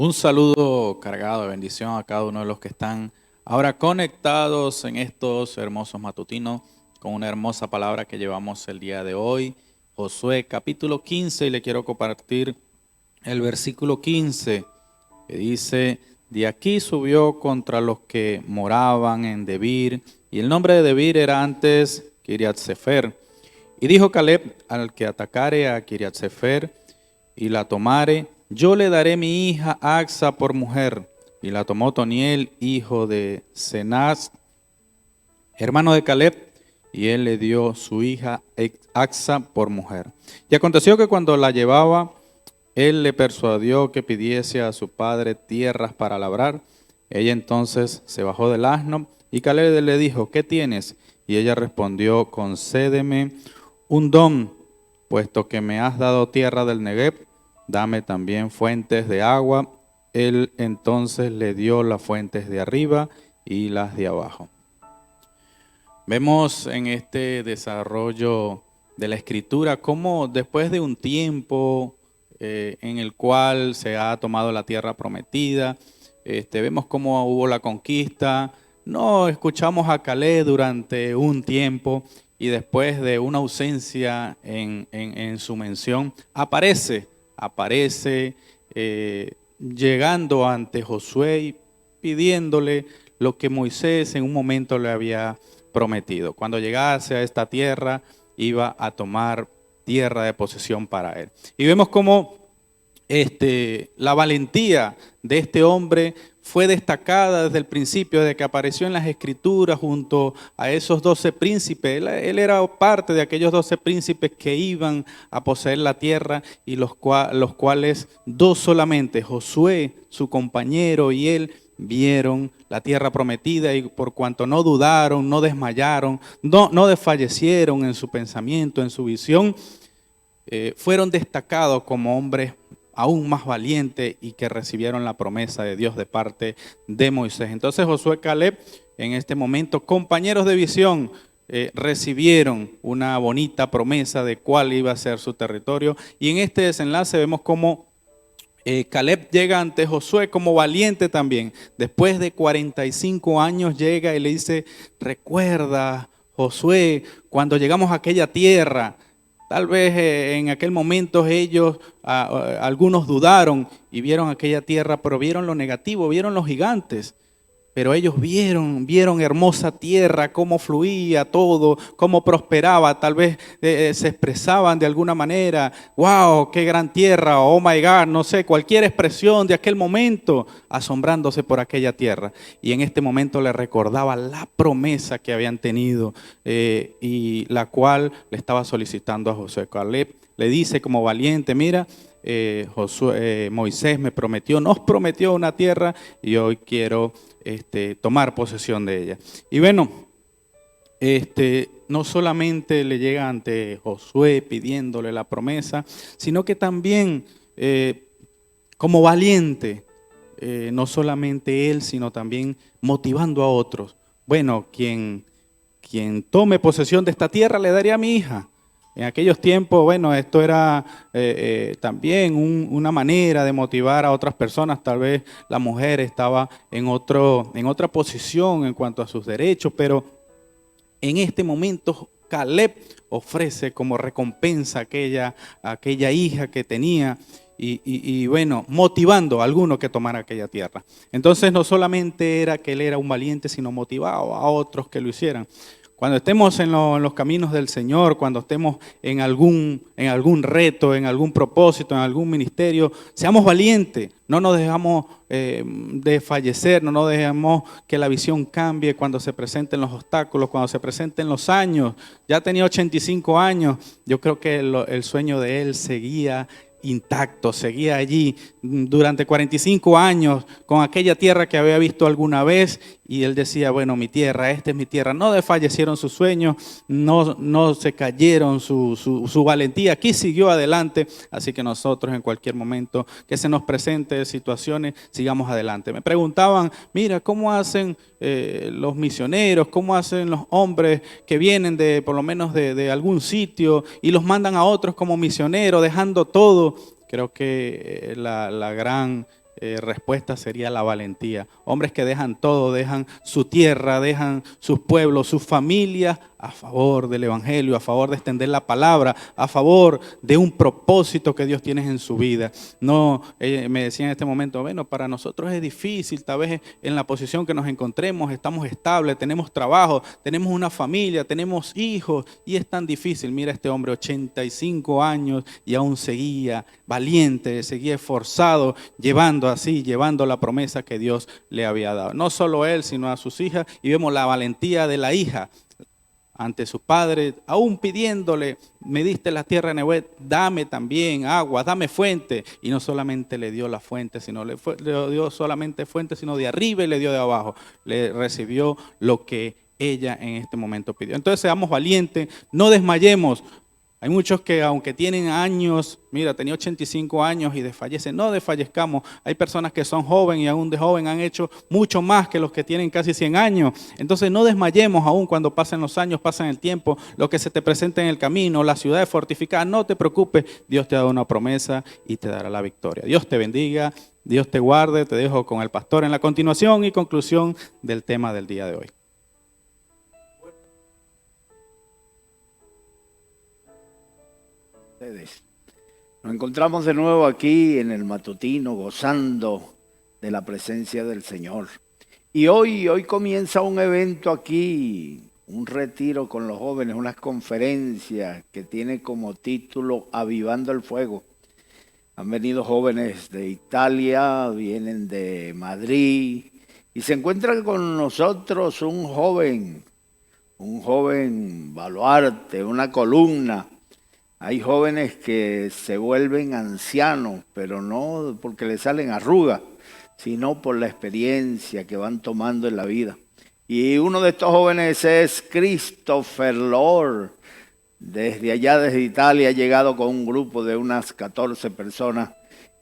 Un saludo cargado de bendición a cada uno de los que están ahora conectados en estos hermosos matutinos con una hermosa palabra que llevamos el día de hoy. Josué capítulo 15, y le quiero compartir el versículo 15 que dice: de aquí subió contra los que moraban en Debir, y el nombre de Debir era antes Kiriat Sefer. Y dijo Caleb al que atacare a Kiriat Sefer y la tomare: yo le daré mi hija Axa por mujer. Y la tomó Toniel, hijo de Cenaz, hermano de Caleb, y él le dio su hija Axa por mujer. Y aconteció que cuando la llevaba, él le persuadió que pidiese a su padre tierras para labrar. Ella entonces se bajó del asno, y Caleb le dijo: ¿qué tienes? Y ella respondió: concédeme un don, puesto que me has dado tierra del Negev, dame también fuentes de agua. Él entonces le dio las fuentes de arriba y las de abajo. Vemos en este desarrollo de la escritura cómo después de un tiempo en el cual se ha tomado la tierra prometida, vemos cómo hubo la conquista. No escuchamos a Caleb durante un tiempo, y después de una ausencia en su mención, aparece llegando ante Josué y pidiéndole lo que Moisés en un momento le había prometido. Cuando llegase a esta tierra, iba a tomar tierra de posesión para él. Y vemos cómo la valentía de este hombre fue destacada desde el principio, desde que apareció en las Escrituras junto a esos 12 príncipes. Él era parte de aquellos 12 príncipes que iban a poseer la tierra, y los cuales dos solamente, Josué, su compañero, y él, vieron la tierra prometida, y por cuanto no dudaron, no desmayaron, no desfallecieron en su pensamiento, en su visión, fueron destacados como hombres aún más valientes y que recibieron la promesa de Dios de parte de Moisés. Entonces Josué y Caleb, en este momento, compañeros de visión, recibieron una bonita promesa de cuál iba a ser su territorio. Y en este desenlace vemos cómo Caleb llega ante Josué como valiente también. Después de 45 años llega y le dice: recuerda, Josué, cuando llegamos a aquella tierra. Tal vez en aquel momento ellos, algunos dudaron y vieron aquella tierra, pero vieron lo negativo, vieron los gigantes. Pero ellos vieron hermosa tierra, cómo fluía todo, cómo prosperaba. Tal vez se expresaban de alguna manera: wow, qué gran tierra, oh my God, no sé, cualquier expresión de aquel momento, asombrándose por aquella tierra. Y en este momento le recordaba la promesa que habían tenido y la cual le estaba solicitando a Josué. Caleb le dice como valiente: mira, Moisés nos prometió una tierra, y hoy quiero tomar posesión de ella. Y bueno, no solamente le llega ante Josué pidiéndole la promesa, sino que también como valiente, no solamente él, sino también motivando a otros. Bueno, quien tome posesión de esta tierra le daré a mi hija. En aquellos tiempos, bueno, esto era también una manera de motivar a otras personas. Tal vez la mujer estaba en otra posición en cuanto a sus derechos, pero en este momento Caleb ofrece como recompensa aquella hija que tenía, y bueno, motivando a algunos que tomaran aquella tierra. Entonces no solamente era que él era un valiente, sino motivaba a otros que lo hicieran. Cuando estemos en los caminos del Señor, cuando estemos en algún reto, en algún propósito, en algún ministerio, seamos valientes, no nos dejamos desfallecer, no nos dejemos que la visión cambie cuando se presenten los obstáculos, cuando se presenten los años. Ya tenía 85 años, yo creo que el sueño de él seguía intacto, seguía allí durante 45 años con aquella tierra que había visto alguna vez, y él decía: bueno, mi tierra, esta es mi tierra. No desfallecieron sus sueños, no se cayeron su valentía, aquí siguió adelante. Así que nosotros en cualquier momento que se nos presente situaciones, sigamos adelante. Me preguntaban: mira, ¿cómo hacen los misioneros, cómo hacen los hombres que vienen por lo menos de algún sitio y los mandan a otros como misioneros, dejando todo? Creo que la gran respuesta sería la valentía. Hombres que dejan todo, dejan su tierra, dejan sus pueblos, sus familias a favor del evangelio, a favor de extender la palabra, a favor de un propósito que Dios tiene en su vida. No, me decía en este momento, bueno, para nosotros es difícil, tal vez en la posición que nos encontremos, estamos estables, tenemos trabajo, tenemos una familia, tenemos hijos y es tan difícil. Mira este hombre, 85 años y aún seguía valiente, seguía esforzado, llevando la promesa que Dios le había dado. No solo él, sino a sus hijas, y vemos la valentía de la hija ante su padre, aún pidiéndole, me diste la tierra de Nehuet, dame también agua, dame fuente. Y no solamente le dio la fuente, sino le dio solamente fuente, sino de arriba y le dio de abajo. Le recibió lo que ella en este momento pidió. Entonces seamos valientes, no desmayemos. Hay muchos que aunque tienen años, mira, tenía 85 años y desfallecen, no desfallezcamos. Hay personas que son jóvenes y aún de joven han hecho mucho más que los que tienen casi 100 años. Entonces no desmayemos aún cuando pasen los años, pasan el tiempo, lo que se te presenta en el camino, la ciudad es fortificada, no te preocupes, Dios te ha dado una promesa y te dará la victoria. Dios te bendiga, Dios te guarde, te dejo con el pastor en la continuación y conclusión del tema del día de hoy. Nos encontramos de nuevo aquí en el matutino gozando de la presencia del Señor. Y hoy comienza un evento aquí, un retiro con los jóvenes, unas conferencias que tiene como título Avivando el Fuego. Han venido jóvenes de Italia, vienen de Madrid y se encuentra con nosotros un joven baluarte, una columna. Hay jóvenes que se vuelven ancianos, pero no porque le salen arrugas, sino por la experiencia que van tomando en la vida. Y uno de estos jóvenes es Christopher Lord. Desde allá, desde Italia, ha llegado con un grupo de unas 14 personas.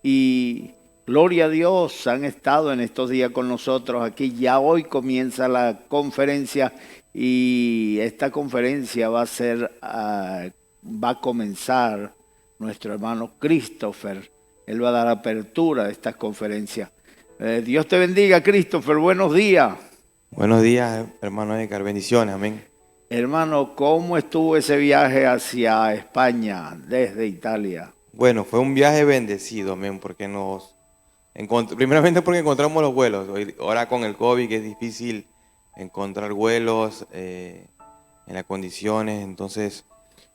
Y gloria a Dios, han estado en estos días con nosotros aquí. Ya hoy comienza la conferencia y esta conferencia va a comenzar nuestro hermano Christopher. Él va a dar apertura a estas conferencias. Dios te bendiga, Christopher. Buenos días. Buenos días, hermano Edgar. Bendiciones, amén. Hermano, ¿cómo estuvo ese viaje hacia España desde Italia? Bueno, fue un viaje bendecido, amén, porque primeramente porque encontramos los vuelos. Ahora con el COVID que es difícil encontrar vuelos en las condiciones, entonces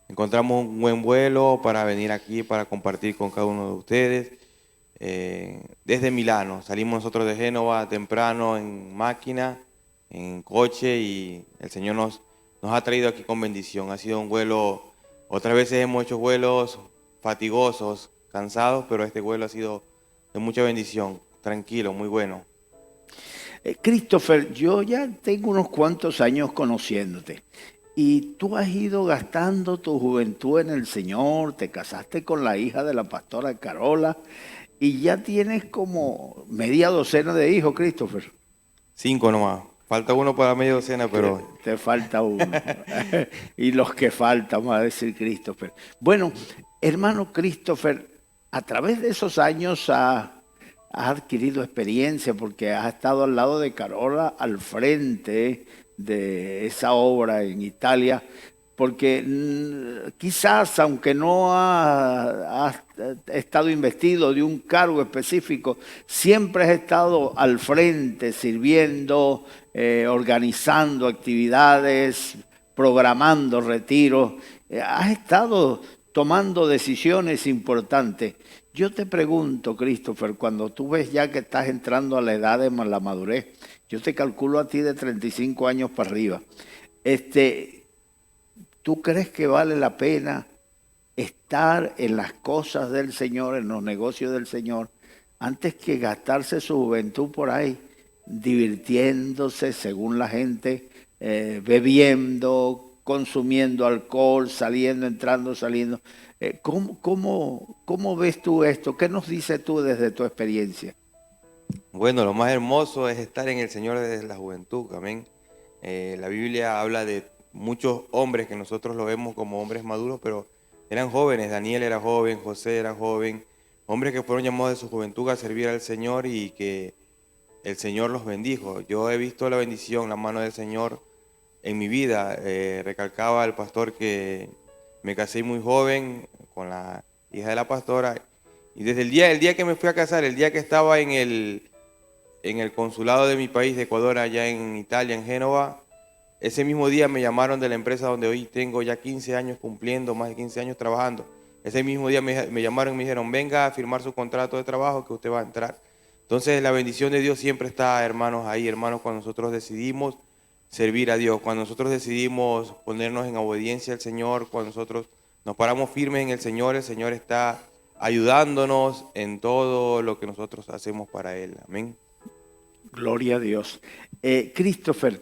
encontramos un buen vuelo para venir aquí, para compartir con cada uno de ustedes. Desde Milano, salimos nosotros de Génova temprano en máquina, en coche, y el Señor nos ha traído aquí con bendición. Ha sido un vuelo, otras veces hemos hecho vuelos fatigosos, cansados, pero este vuelo ha sido de mucha bendición, tranquilo, muy bueno. Christopher, yo ya tengo unos cuantos años conociéndote. Y tú has ido gastando tu juventud en el Señor, te casaste con la hija de la pastora Carola y ya tienes como media docena de hijos, Christopher. 5 nomás, falta uno para media docena, pero... Te falta uno. Y los que faltan, va a decir Christopher. Bueno, hermano Christopher, a través de esos años has adquirido experiencia porque has estado al lado de Carola, al frente de esa obra en Italia, porque quizás, aunque no has estado investido de un cargo específico, siempre has estado al frente, sirviendo, organizando actividades, programando retiros, has estado tomando decisiones importantes. Yo te pregunto, Christopher, cuando tú ves ya que estás entrando a la edad de la madurez, yo te calculo a ti de 35 años para arriba. ¿Tú crees que vale la pena estar en las cosas del Señor, en los negocios del Señor, antes que gastarse su juventud por ahí, divirtiéndose según la gente, bebiendo, consumiendo alcohol, saliendo, entrando, saliendo? ¿Cómo ves tú esto? ¿Qué nos dices tú desde tu experiencia? Bueno, lo más hermoso es estar en el Señor desde la juventud, amén. La Biblia habla de muchos hombres que nosotros lo vemos como hombres maduros, pero eran jóvenes. Daniel era joven, José era joven, hombres que fueron llamados de su juventud a servir al Señor y que el Señor los bendijo. Yo he visto la bendición, la mano del Señor en mi vida. Recalcaba el pastor que me casé muy joven con la hija de la pastora, y desde el día que me fui a casar, el día que estaba en el consulado de mi país, de Ecuador, allá en Italia, en Génova, ese mismo día me llamaron de la empresa donde hoy tengo ya 15 años cumpliendo, más de 15 años trabajando. Ese mismo día me llamaron y me dijeron, venga a firmar su contrato de trabajo que usted va a entrar. Entonces la bendición de Dios siempre está, hermanos, ahí, hermanos, cuando nosotros decidimos servir a Dios, cuando nosotros decidimos ponernos en obediencia al Señor, cuando nosotros nos paramos firmes en el Señor está ayudándonos en todo lo que nosotros hacemos para Él. Amén. Gloria a Dios. Christopher,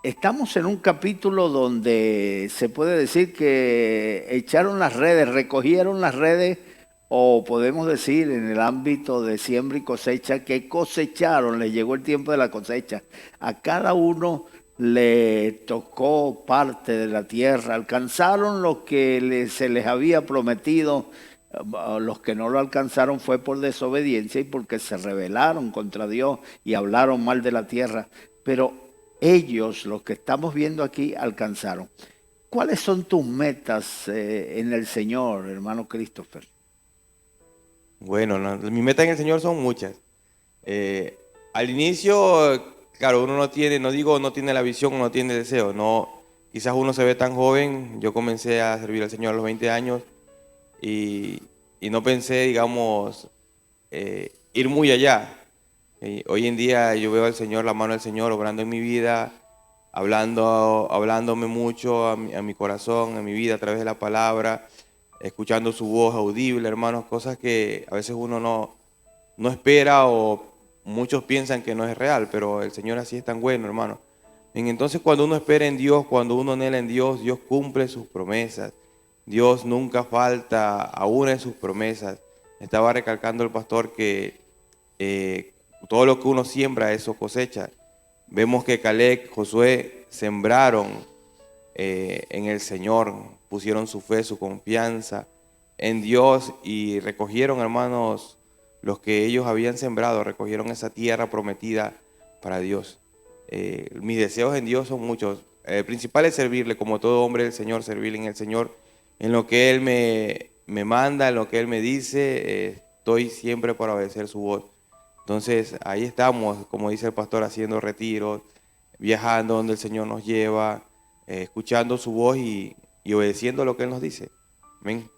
estamos en un capítulo donde se puede decir que echaron las redes, recogieron las redes, o podemos decir en el ámbito de siembra y cosecha, que cosecharon, les llegó el tiempo de la cosecha. A cada uno le tocó parte de la tierra, alcanzaron lo que se les había prometido. Los que no lo alcanzaron fue por desobediencia y porque se rebelaron contra Dios y hablaron mal de la tierra. Pero ellos, los que estamos viendo aquí, alcanzaron. ¿Cuáles son tus metas en el Señor, hermano Christopher? Bueno, mi meta en el Señor son muchas. Al inicio, claro, uno no tiene la visión, no tiene el deseo. No, quizás uno se ve tan joven. Yo comencé a servir al Señor a los 20 años y no pensé, digamos, ir muy allá. Hoy en día yo veo al Señor, la mano del Señor obrando en mi vida, hablándome mucho a mi corazón, a mi vida a través de la palabra, escuchando su voz audible, hermanos, cosas que a veces uno no espera o muchos piensan que no es real, pero el Señor así es tan bueno, hermano. Entonces cuando uno espera en Dios, cuando uno anhela en Dios, Dios cumple sus promesas. Dios nunca falta a una de sus promesas. Estaba recalcando el pastor que todo lo que uno siembra, eso cosecha. Vemos que Caleb, Josué sembraron en el Señor, pusieron su fe, su confianza en Dios y recogieron, hermanos, los que ellos habían sembrado, recogieron esa tierra prometida para Dios. Mis deseos en Dios son muchos. El principal es servirle, como todo hombre del Señor, servirle en el Señor, en lo que Él me manda, en lo que Él me dice, estoy siempre para obedecer su voz. Entonces ahí estamos, como dice el pastor, haciendo retiros, viajando donde el Señor nos lleva, escuchando su voz y obedeciendo lo que Él nos dice. Amén.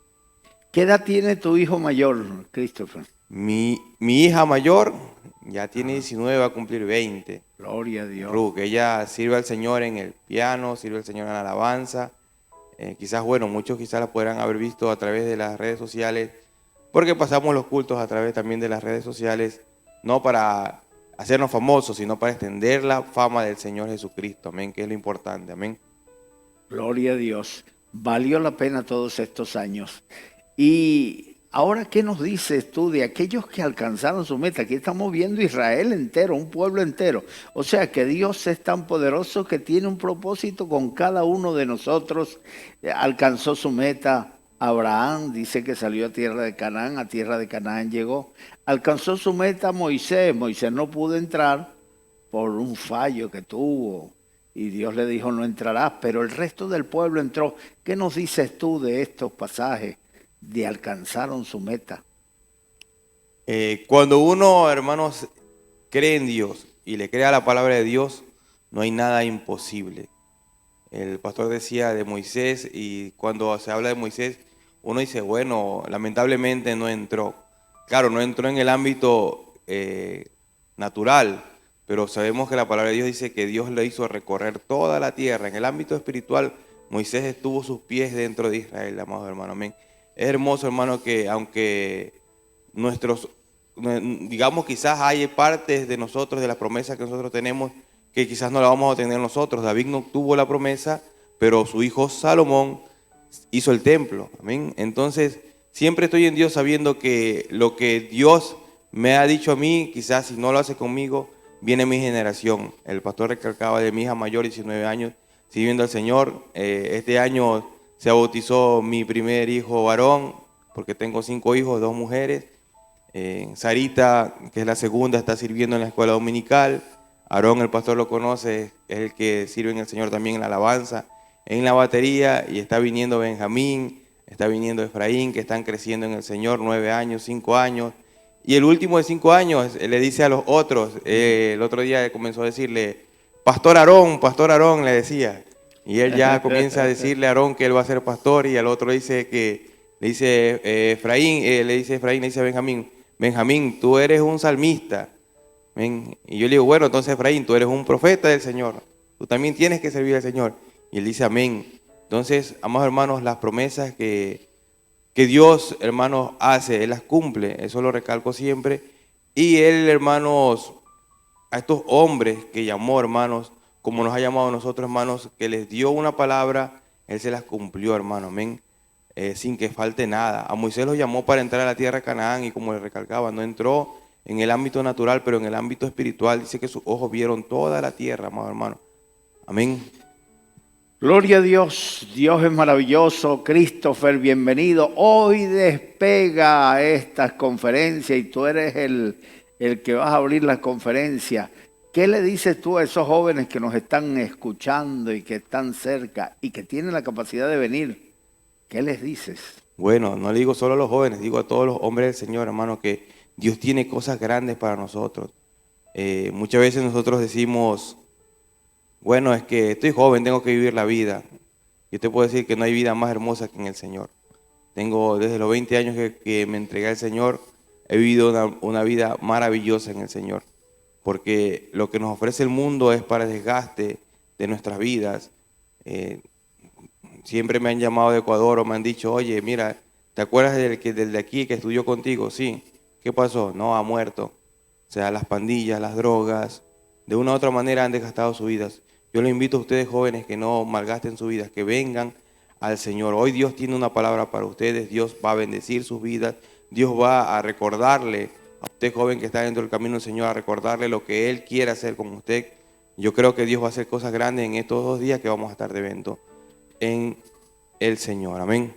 ¿Qué edad tiene tu hijo mayor, Christopher? Mi hija mayor ya tiene 19, va a cumplir 20. Gloria a Dios. Ruth, ella sirve al Señor en el piano, sirve al Señor en la alabanza. Quizás, bueno, muchos quizás la podrán haber visto a través de las redes sociales, porque pasamos los cultos a través también de las redes sociales, no para hacernos famosos, sino para extender la fama del Señor Jesucristo, amén, que es lo importante, amén. Gloria a Dios. Valió la pena todos estos años. Y ahora, ¿qué nos dices tú de aquellos que alcanzaron su meta? Aquí estamos viendo Israel entero, un pueblo entero. O sea que Dios es tan poderoso que tiene un propósito con cada uno de nosotros. Alcanzó su meta. Abraham dice que salió a tierra de Canaán llegó. Alcanzó su meta Moisés. Moisés no pudo entrar por un fallo que tuvo. Y Dios le dijo, no entrarás, pero el resto del pueblo entró. ¿Qué nos dices tú de estos pasajes de alcanzaron su meta? Cuando uno, hermanos, cree en Dios y le crea la palabra de Dios, no hay nada imposible. El pastor decía de Moisés, y cuando se habla de Moisés, uno dice, bueno, lamentablemente no entró. Claro, no entró en el ámbito natural, pero sabemos que la palabra de Dios dice que Dios le hizo recorrer toda la tierra. En el ámbito espiritual, Moisés estuvo sus pies dentro de Israel, amados hermanos. Amén. Es hermoso, hermano, que aunque digamos, quizás hay partes de nosotros, de las promesas que nosotros tenemos, que quizás no la vamos a tener nosotros. David no tuvo la promesa, pero su hijo Salomón hizo el templo. Amén. Entonces, siempre estoy en Dios sabiendo que lo que Dios me ha dicho a mí, quizás si no lo hace conmigo, viene mi generación. El pastor recalcaba de mi hija mayor, 19 años, sirviendo al Señor. Este año se bautizó mi primer hijo varón, porque tengo 5 hijos, 2 mujeres. Sarita, que es la segunda, está sirviendo en la escuela dominical. Aarón, el pastor lo conoce, es el que sirve en el Señor también en la alabanza, en la batería, y está viniendo Benjamín, está viniendo Efraín, que están creciendo en el Señor, 9 años, 5 años. Y el último de 5 años le dice a los otros, el otro día comenzó a decirle, Pastor Aarón, le decía. Y él ya comienza a decirle a Aarón que él va a ser pastor, y al otro dice que, le dice Efraín, le dice a Benjamín, tú eres un salmista. ¿Ven? Y yo le digo, bueno, entonces Efraín, tú eres un profeta del Señor, tú también tienes que servir al Señor. Y él dice amén. Entonces, amados hermanos, las promesas que Dios, hermanos, hace, Él las cumple, eso lo recalco siempre. Y Él, hermanos, a estos hombres que llamó, hermanos, como nos ha llamado a nosotros, hermanos, que les dio una palabra, Él se las cumplió, hermano, amén, sin que falte nada. A Moisés los llamó para entrar a la tierra de Canaán, y como le recalcaba, no entró en el ámbito natural, pero en el ámbito espiritual. Dice que sus ojos vieron toda la tierra, amado hermano. Amén. Gloria a Dios, Dios es maravilloso. Christopher, bienvenido. Hoy despega estas conferencias y tú eres el que vas a abrir las conferencias. ¿Qué le dices tú a esos jóvenes que nos están escuchando y que están cerca y que tienen la capacidad de venir? ¿Qué les dices? Bueno, no le digo solo a los jóvenes, digo a todos los hombres del Señor, hermano, que Dios tiene cosas grandes para nosotros. Muchas veces nosotros decimos, bueno, es que estoy joven, tengo que vivir la vida. Yo te puedo decir que no hay vida más hermosa que en el Señor. Tengo desde los 20 años que me entregué al Señor, he vivido una vida maravillosa en el Señor. Porque lo que nos ofrece el mundo es para desgaste de nuestras vidas. Siempre me han llamado de Ecuador o me han dicho, oye, mira, ¿te acuerdas del de aquí que estudió contigo? Sí. ¿Qué pasó? No, ha muerto. O sea, las pandillas, las drogas, de una u otra manera han desgastado sus vidas. Yo les invito a ustedes jóvenes que no malgasten sus vidas, que vengan al Señor. Hoy Dios tiene una palabra para ustedes, Dios va a bendecir sus vidas, Dios va a recordarle a usted joven que está dentro del camino del Señor, a recordarle lo que Él quiere hacer con usted. Yo creo que Dios va a hacer cosas grandes en estos 2 días que vamos a estar de evento en el Señor. Amén.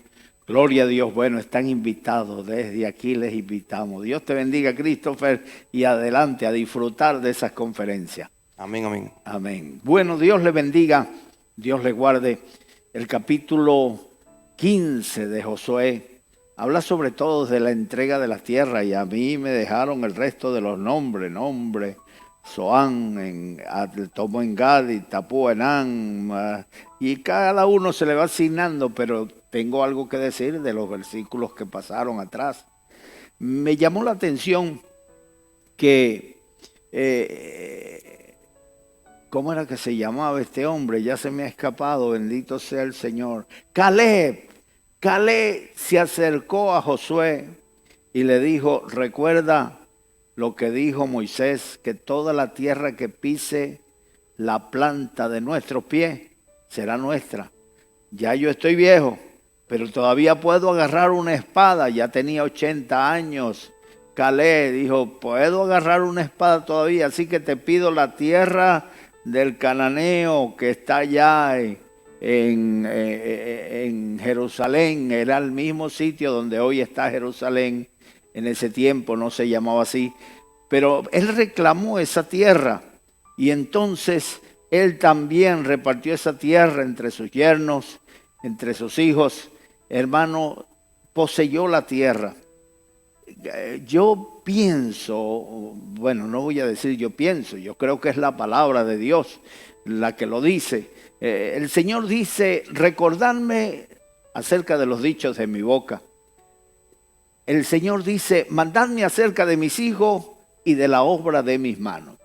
Gloria a Dios. Bueno, están invitados. Desde aquí les invitamos. Dios te bendiga, Christopher, y adelante a disfrutar de esas conferencias. Amén, amén. Amén. Bueno, Dios le bendiga, Dios le guarde. El capítulo 15 de Josué habla sobre todo de la entrega de la tierra, y a mí me dejaron el resto de los nombres. Zoán, Tomo en Gad y Tapúa en An, y cada uno se le va asignando, pero tengo algo que decir de los versículos que pasaron atrás. Me llamó la atención que, ¿cómo era que se llamaba este hombre? Ya se me ha escapado, bendito sea el Señor. Caleb se acercó a Josué y le dijo, recuerda lo que dijo Moisés, que toda la tierra que pise la planta de nuestros pies será nuestra. Ya yo estoy viejo, pero todavía puedo agarrar una espada. Ya tenía 80 años. Caleb dijo, puedo agarrar una espada todavía, así que te pido la tierra del cananeo que está allá en Jerusalén. Era el mismo sitio donde hoy está Jerusalén. En ese tiempo no se llamaba así, pero él reclamó esa tierra, y entonces él también repartió esa tierra entre sus yernos, entre sus hijos. Hermano, poseyó la tierra. Yo pienso, bueno, no voy a decir yo pienso, yo creo que es la palabra de Dios la que lo dice. El Señor dice, recordadme acerca de los dichos de mi boca. El Señor dice, mandadme acerca de mis hijos y de la obra de mis manos.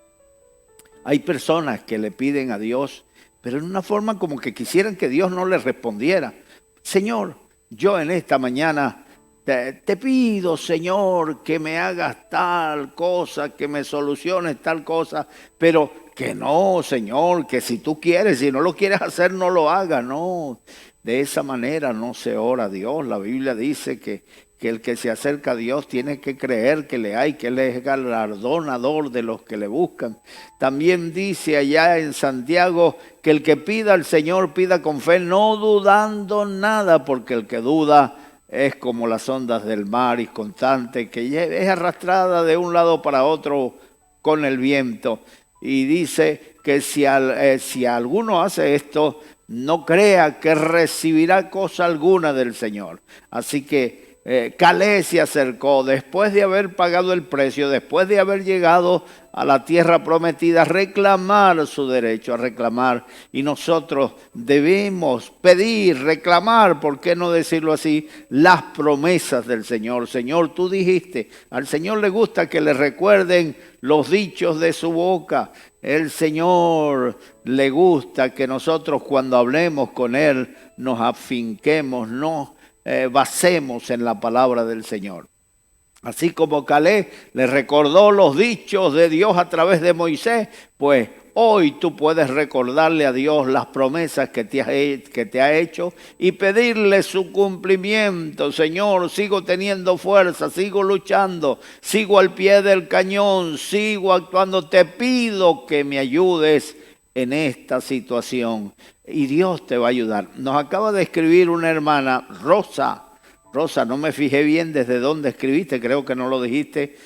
Hay personas que le piden a Dios, pero en una forma como que quisieran que Dios no les respondiera. Señor, yo en esta mañana te pido, Señor, que me hagas tal cosa, que me soluciones tal cosa, pero que no, Señor, que si tú quieres, si no lo quieres hacer, no lo hagas. No, de esa manera no se ora a Dios. La Biblia dice que el que se acerca a Dios tiene que creer que le hay, que Él es galardonador de los que le buscan. También dice allá en Santiago que el que pida al Señor pida con fe, no dudando nada, porque el que duda es como las ondas del mar y constante, que es arrastrada de un lado para otro con el viento. Y dice que si alguno hace esto, no crea que recibirá cosa alguna del Señor. Así que Caleb se acercó después de haber pagado el precio, después de haber llegado a la tierra prometida, a reclamar su derecho, a reclamar. Y nosotros debemos pedir, reclamar, ¿por qué no decirlo así? Las promesas del Señor. Señor, tú dijiste, al Señor le gusta que le recuerden los dichos de su boca. El Señor le gusta que nosotros cuando hablemos con Él nos afinquemos, nos basemos en la palabra del Señor. Así como Caleb le recordó los dichos de Dios a través de Moisés, pues hoy tú puedes recordarle a Dios las promesas que te ha hecho y pedirle su cumplimiento. Señor, sigo teniendo fuerza, sigo luchando, sigo al pie del cañón, sigo actuando. Te pido que me ayudes en esta situación y Dios te va a ayudar. Nos acaba de escribir una hermana, Rosa, no me fijé bien desde dónde escribiste, creo que no lo dijiste,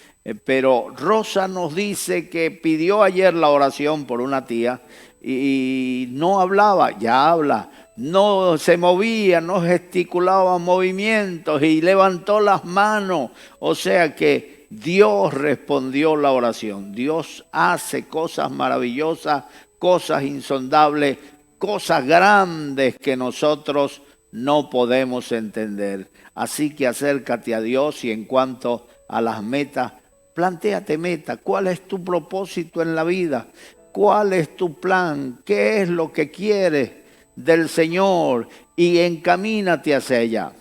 pero Rosa nos dice que pidió ayer la oración por una tía y no hablaba, ya habla, no se movía, no gesticulaba movimientos y levantó las manos, o sea que Dios respondió la oración. Dios hace cosas maravillosas, cosas insondables, cosas grandes que nosotros no podemos entender. Así que acércate a Dios y en cuanto a las metas, plantéate meta. ¿Cuál es tu propósito en la vida? ¿Cuál es tu plan? ¿Qué es lo que quieres del Señor? Y encamínate hacia allá.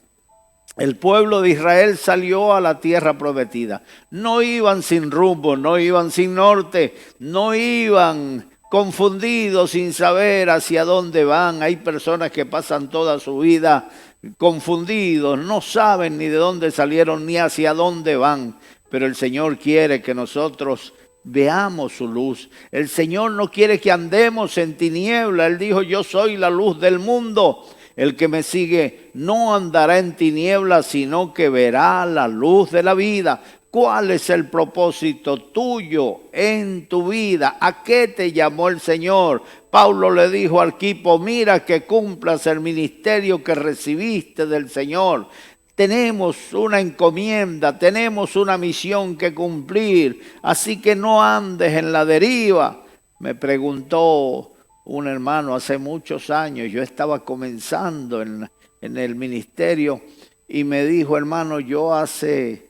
El pueblo de Israel salió a la tierra prometida. No iban sin rumbo, no iban sin norte, no iban confundidos sin saber hacia dónde van. Hay personas que pasan toda su vida confundidos, no saben ni de dónde salieron ni hacia dónde van. Pero el Señor quiere que nosotros veamos su luz. El Señor no quiere que andemos en tiniebla. Él dijo, yo soy la luz del mundo. El que me sigue no andará en tinieblas, sino que verá la luz de la vida. ¿Cuál es el propósito tuyo en tu vida? ¿A qué te llamó el Señor? Pablo le dijo a Arquipo, mira que cumplas el ministerio que recibiste del Señor. Tenemos una encomienda, tenemos una misión que cumplir, así que no andes en la deriva. Me preguntó un hermano hace muchos años, yo estaba comenzando en el ministerio y me dijo, hermano, yo hace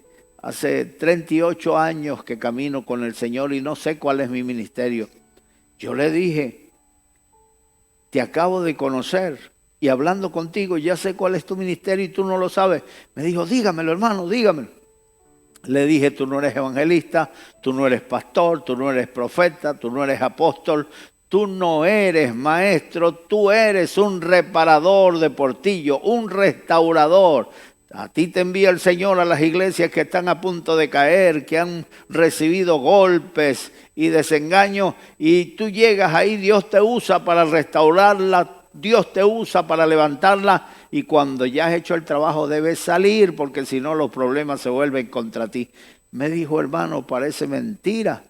38 años que camino con el Señor y no sé cuál es mi ministerio. Yo le dije, te acabo de conocer y hablando contigo ya sé cuál es tu ministerio y tú no lo sabes. Me dijo, dígamelo, hermano, dígamelo. Le dije, tú no eres evangelista, tú no eres pastor, tú no eres profeta, tú no eres apóstol, tú no eres maestro, tú eres un reparador de portillo, un restaurador. A ti te envía el Señor a las iglesias que están a punto de caer, que han recibido golpes y desengaños, y tú llegas ahí, Dios te usa para restaurarla, Dios te usa para levantarla, y cuando ya has hecho el trabajo debes salir, porque si no los problemas se vuelven contra ti. Me dijo, hermano, parece mentira,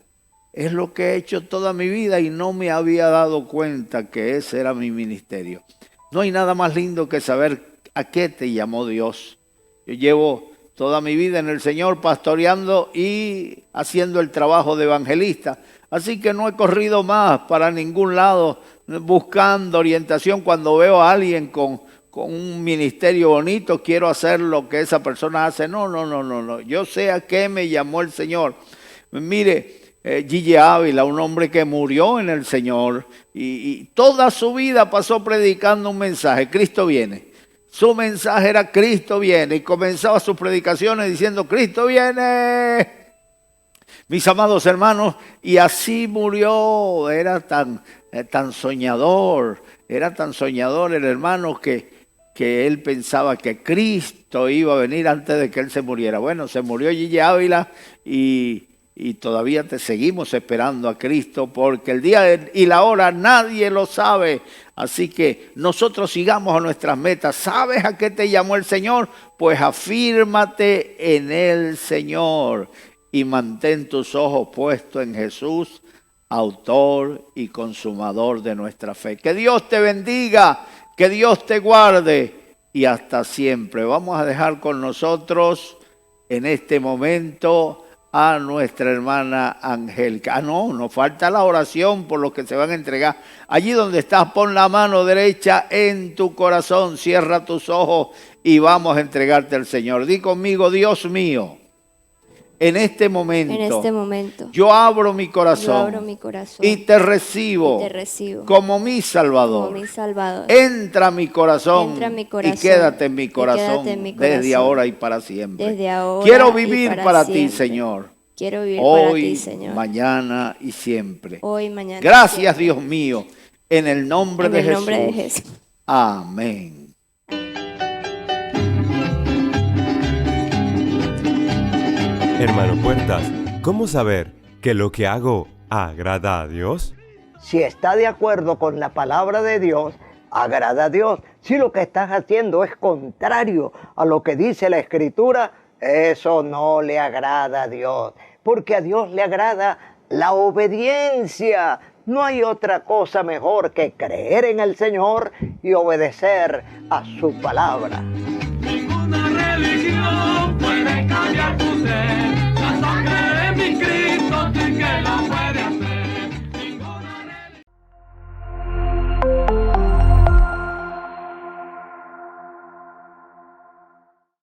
es lo que he hecho toda mi vida y no me había dado cuenta que ese era mi ministerio. No hay nada más lindo que saber a qué te llamó Dios. Yo llevo toda mi vida en el Señor pastoreando y haciendo el trabajo de evangelista. Así que no he corrido más para ningún lado buscando orientación. Cuando veo a alguien con un ministerio bonito, quiero hacer lo que esa persona hace. No. Yo sé a qué me llamó el Señor. Mire, Gigi Ávila, un hombre que murió en el Señor y toda su vida pasó predicando un mensaje, Cristo viene. Su mensaje era Cristo viene y comenzaba sus predicaciones diciendo Cristo viene. Mis amados hermanos, y así murió, era tan soñador el hermano que él pensaba que Cristo iba a venir antes de que él se muriera. Bueno, se murió Gigi Ávila y y todavía te seguimos esperando a Cristo, porque el día y la hora nadie lo sabe. Así que nosotros sigamos a nuestras metas. ¿Sabes a qué te llamó el Señor? Pues afírmate en el Señor y mantén tus ojos puestos en Jesús, autor y consumador de nuestra fe. Que Dios te bendiga, que Dios te guarde y hasta siempre. Vamos a dejar con nosotros en este momento a nuestra hermana Angélica. No, nos falta la oración por los que se van a entregar. Allí donde estás, pon la mano derecha en tu corazón, cierra tus ojos y vamos a entregarte al Señor. Di conmigo: Dios mío, en este momento, yo abro mi corazón, y te recibo, como mi Salvador. Entra a mi corazón, y quédate en mi corazón, desde ahora y para siempre. Quiero vivir para ti, Señor. Hoy, mañana y siempre. Gracias, Dios mío, en el nombre de Jesús. Amén. Hermano Puertas, ¿cómo saber que lo que hago agrada a Dios? Si está de acuerdo con la palabra de Dios, agrada a Dios. Si lo que estás haciendo es contrario a lo que dice la Escritura, eso no le agrada a Dios. Porque a Dios le agrada la obediencia. No hay otra cosa mejor que creer en el Señor y obedecer a su palabra.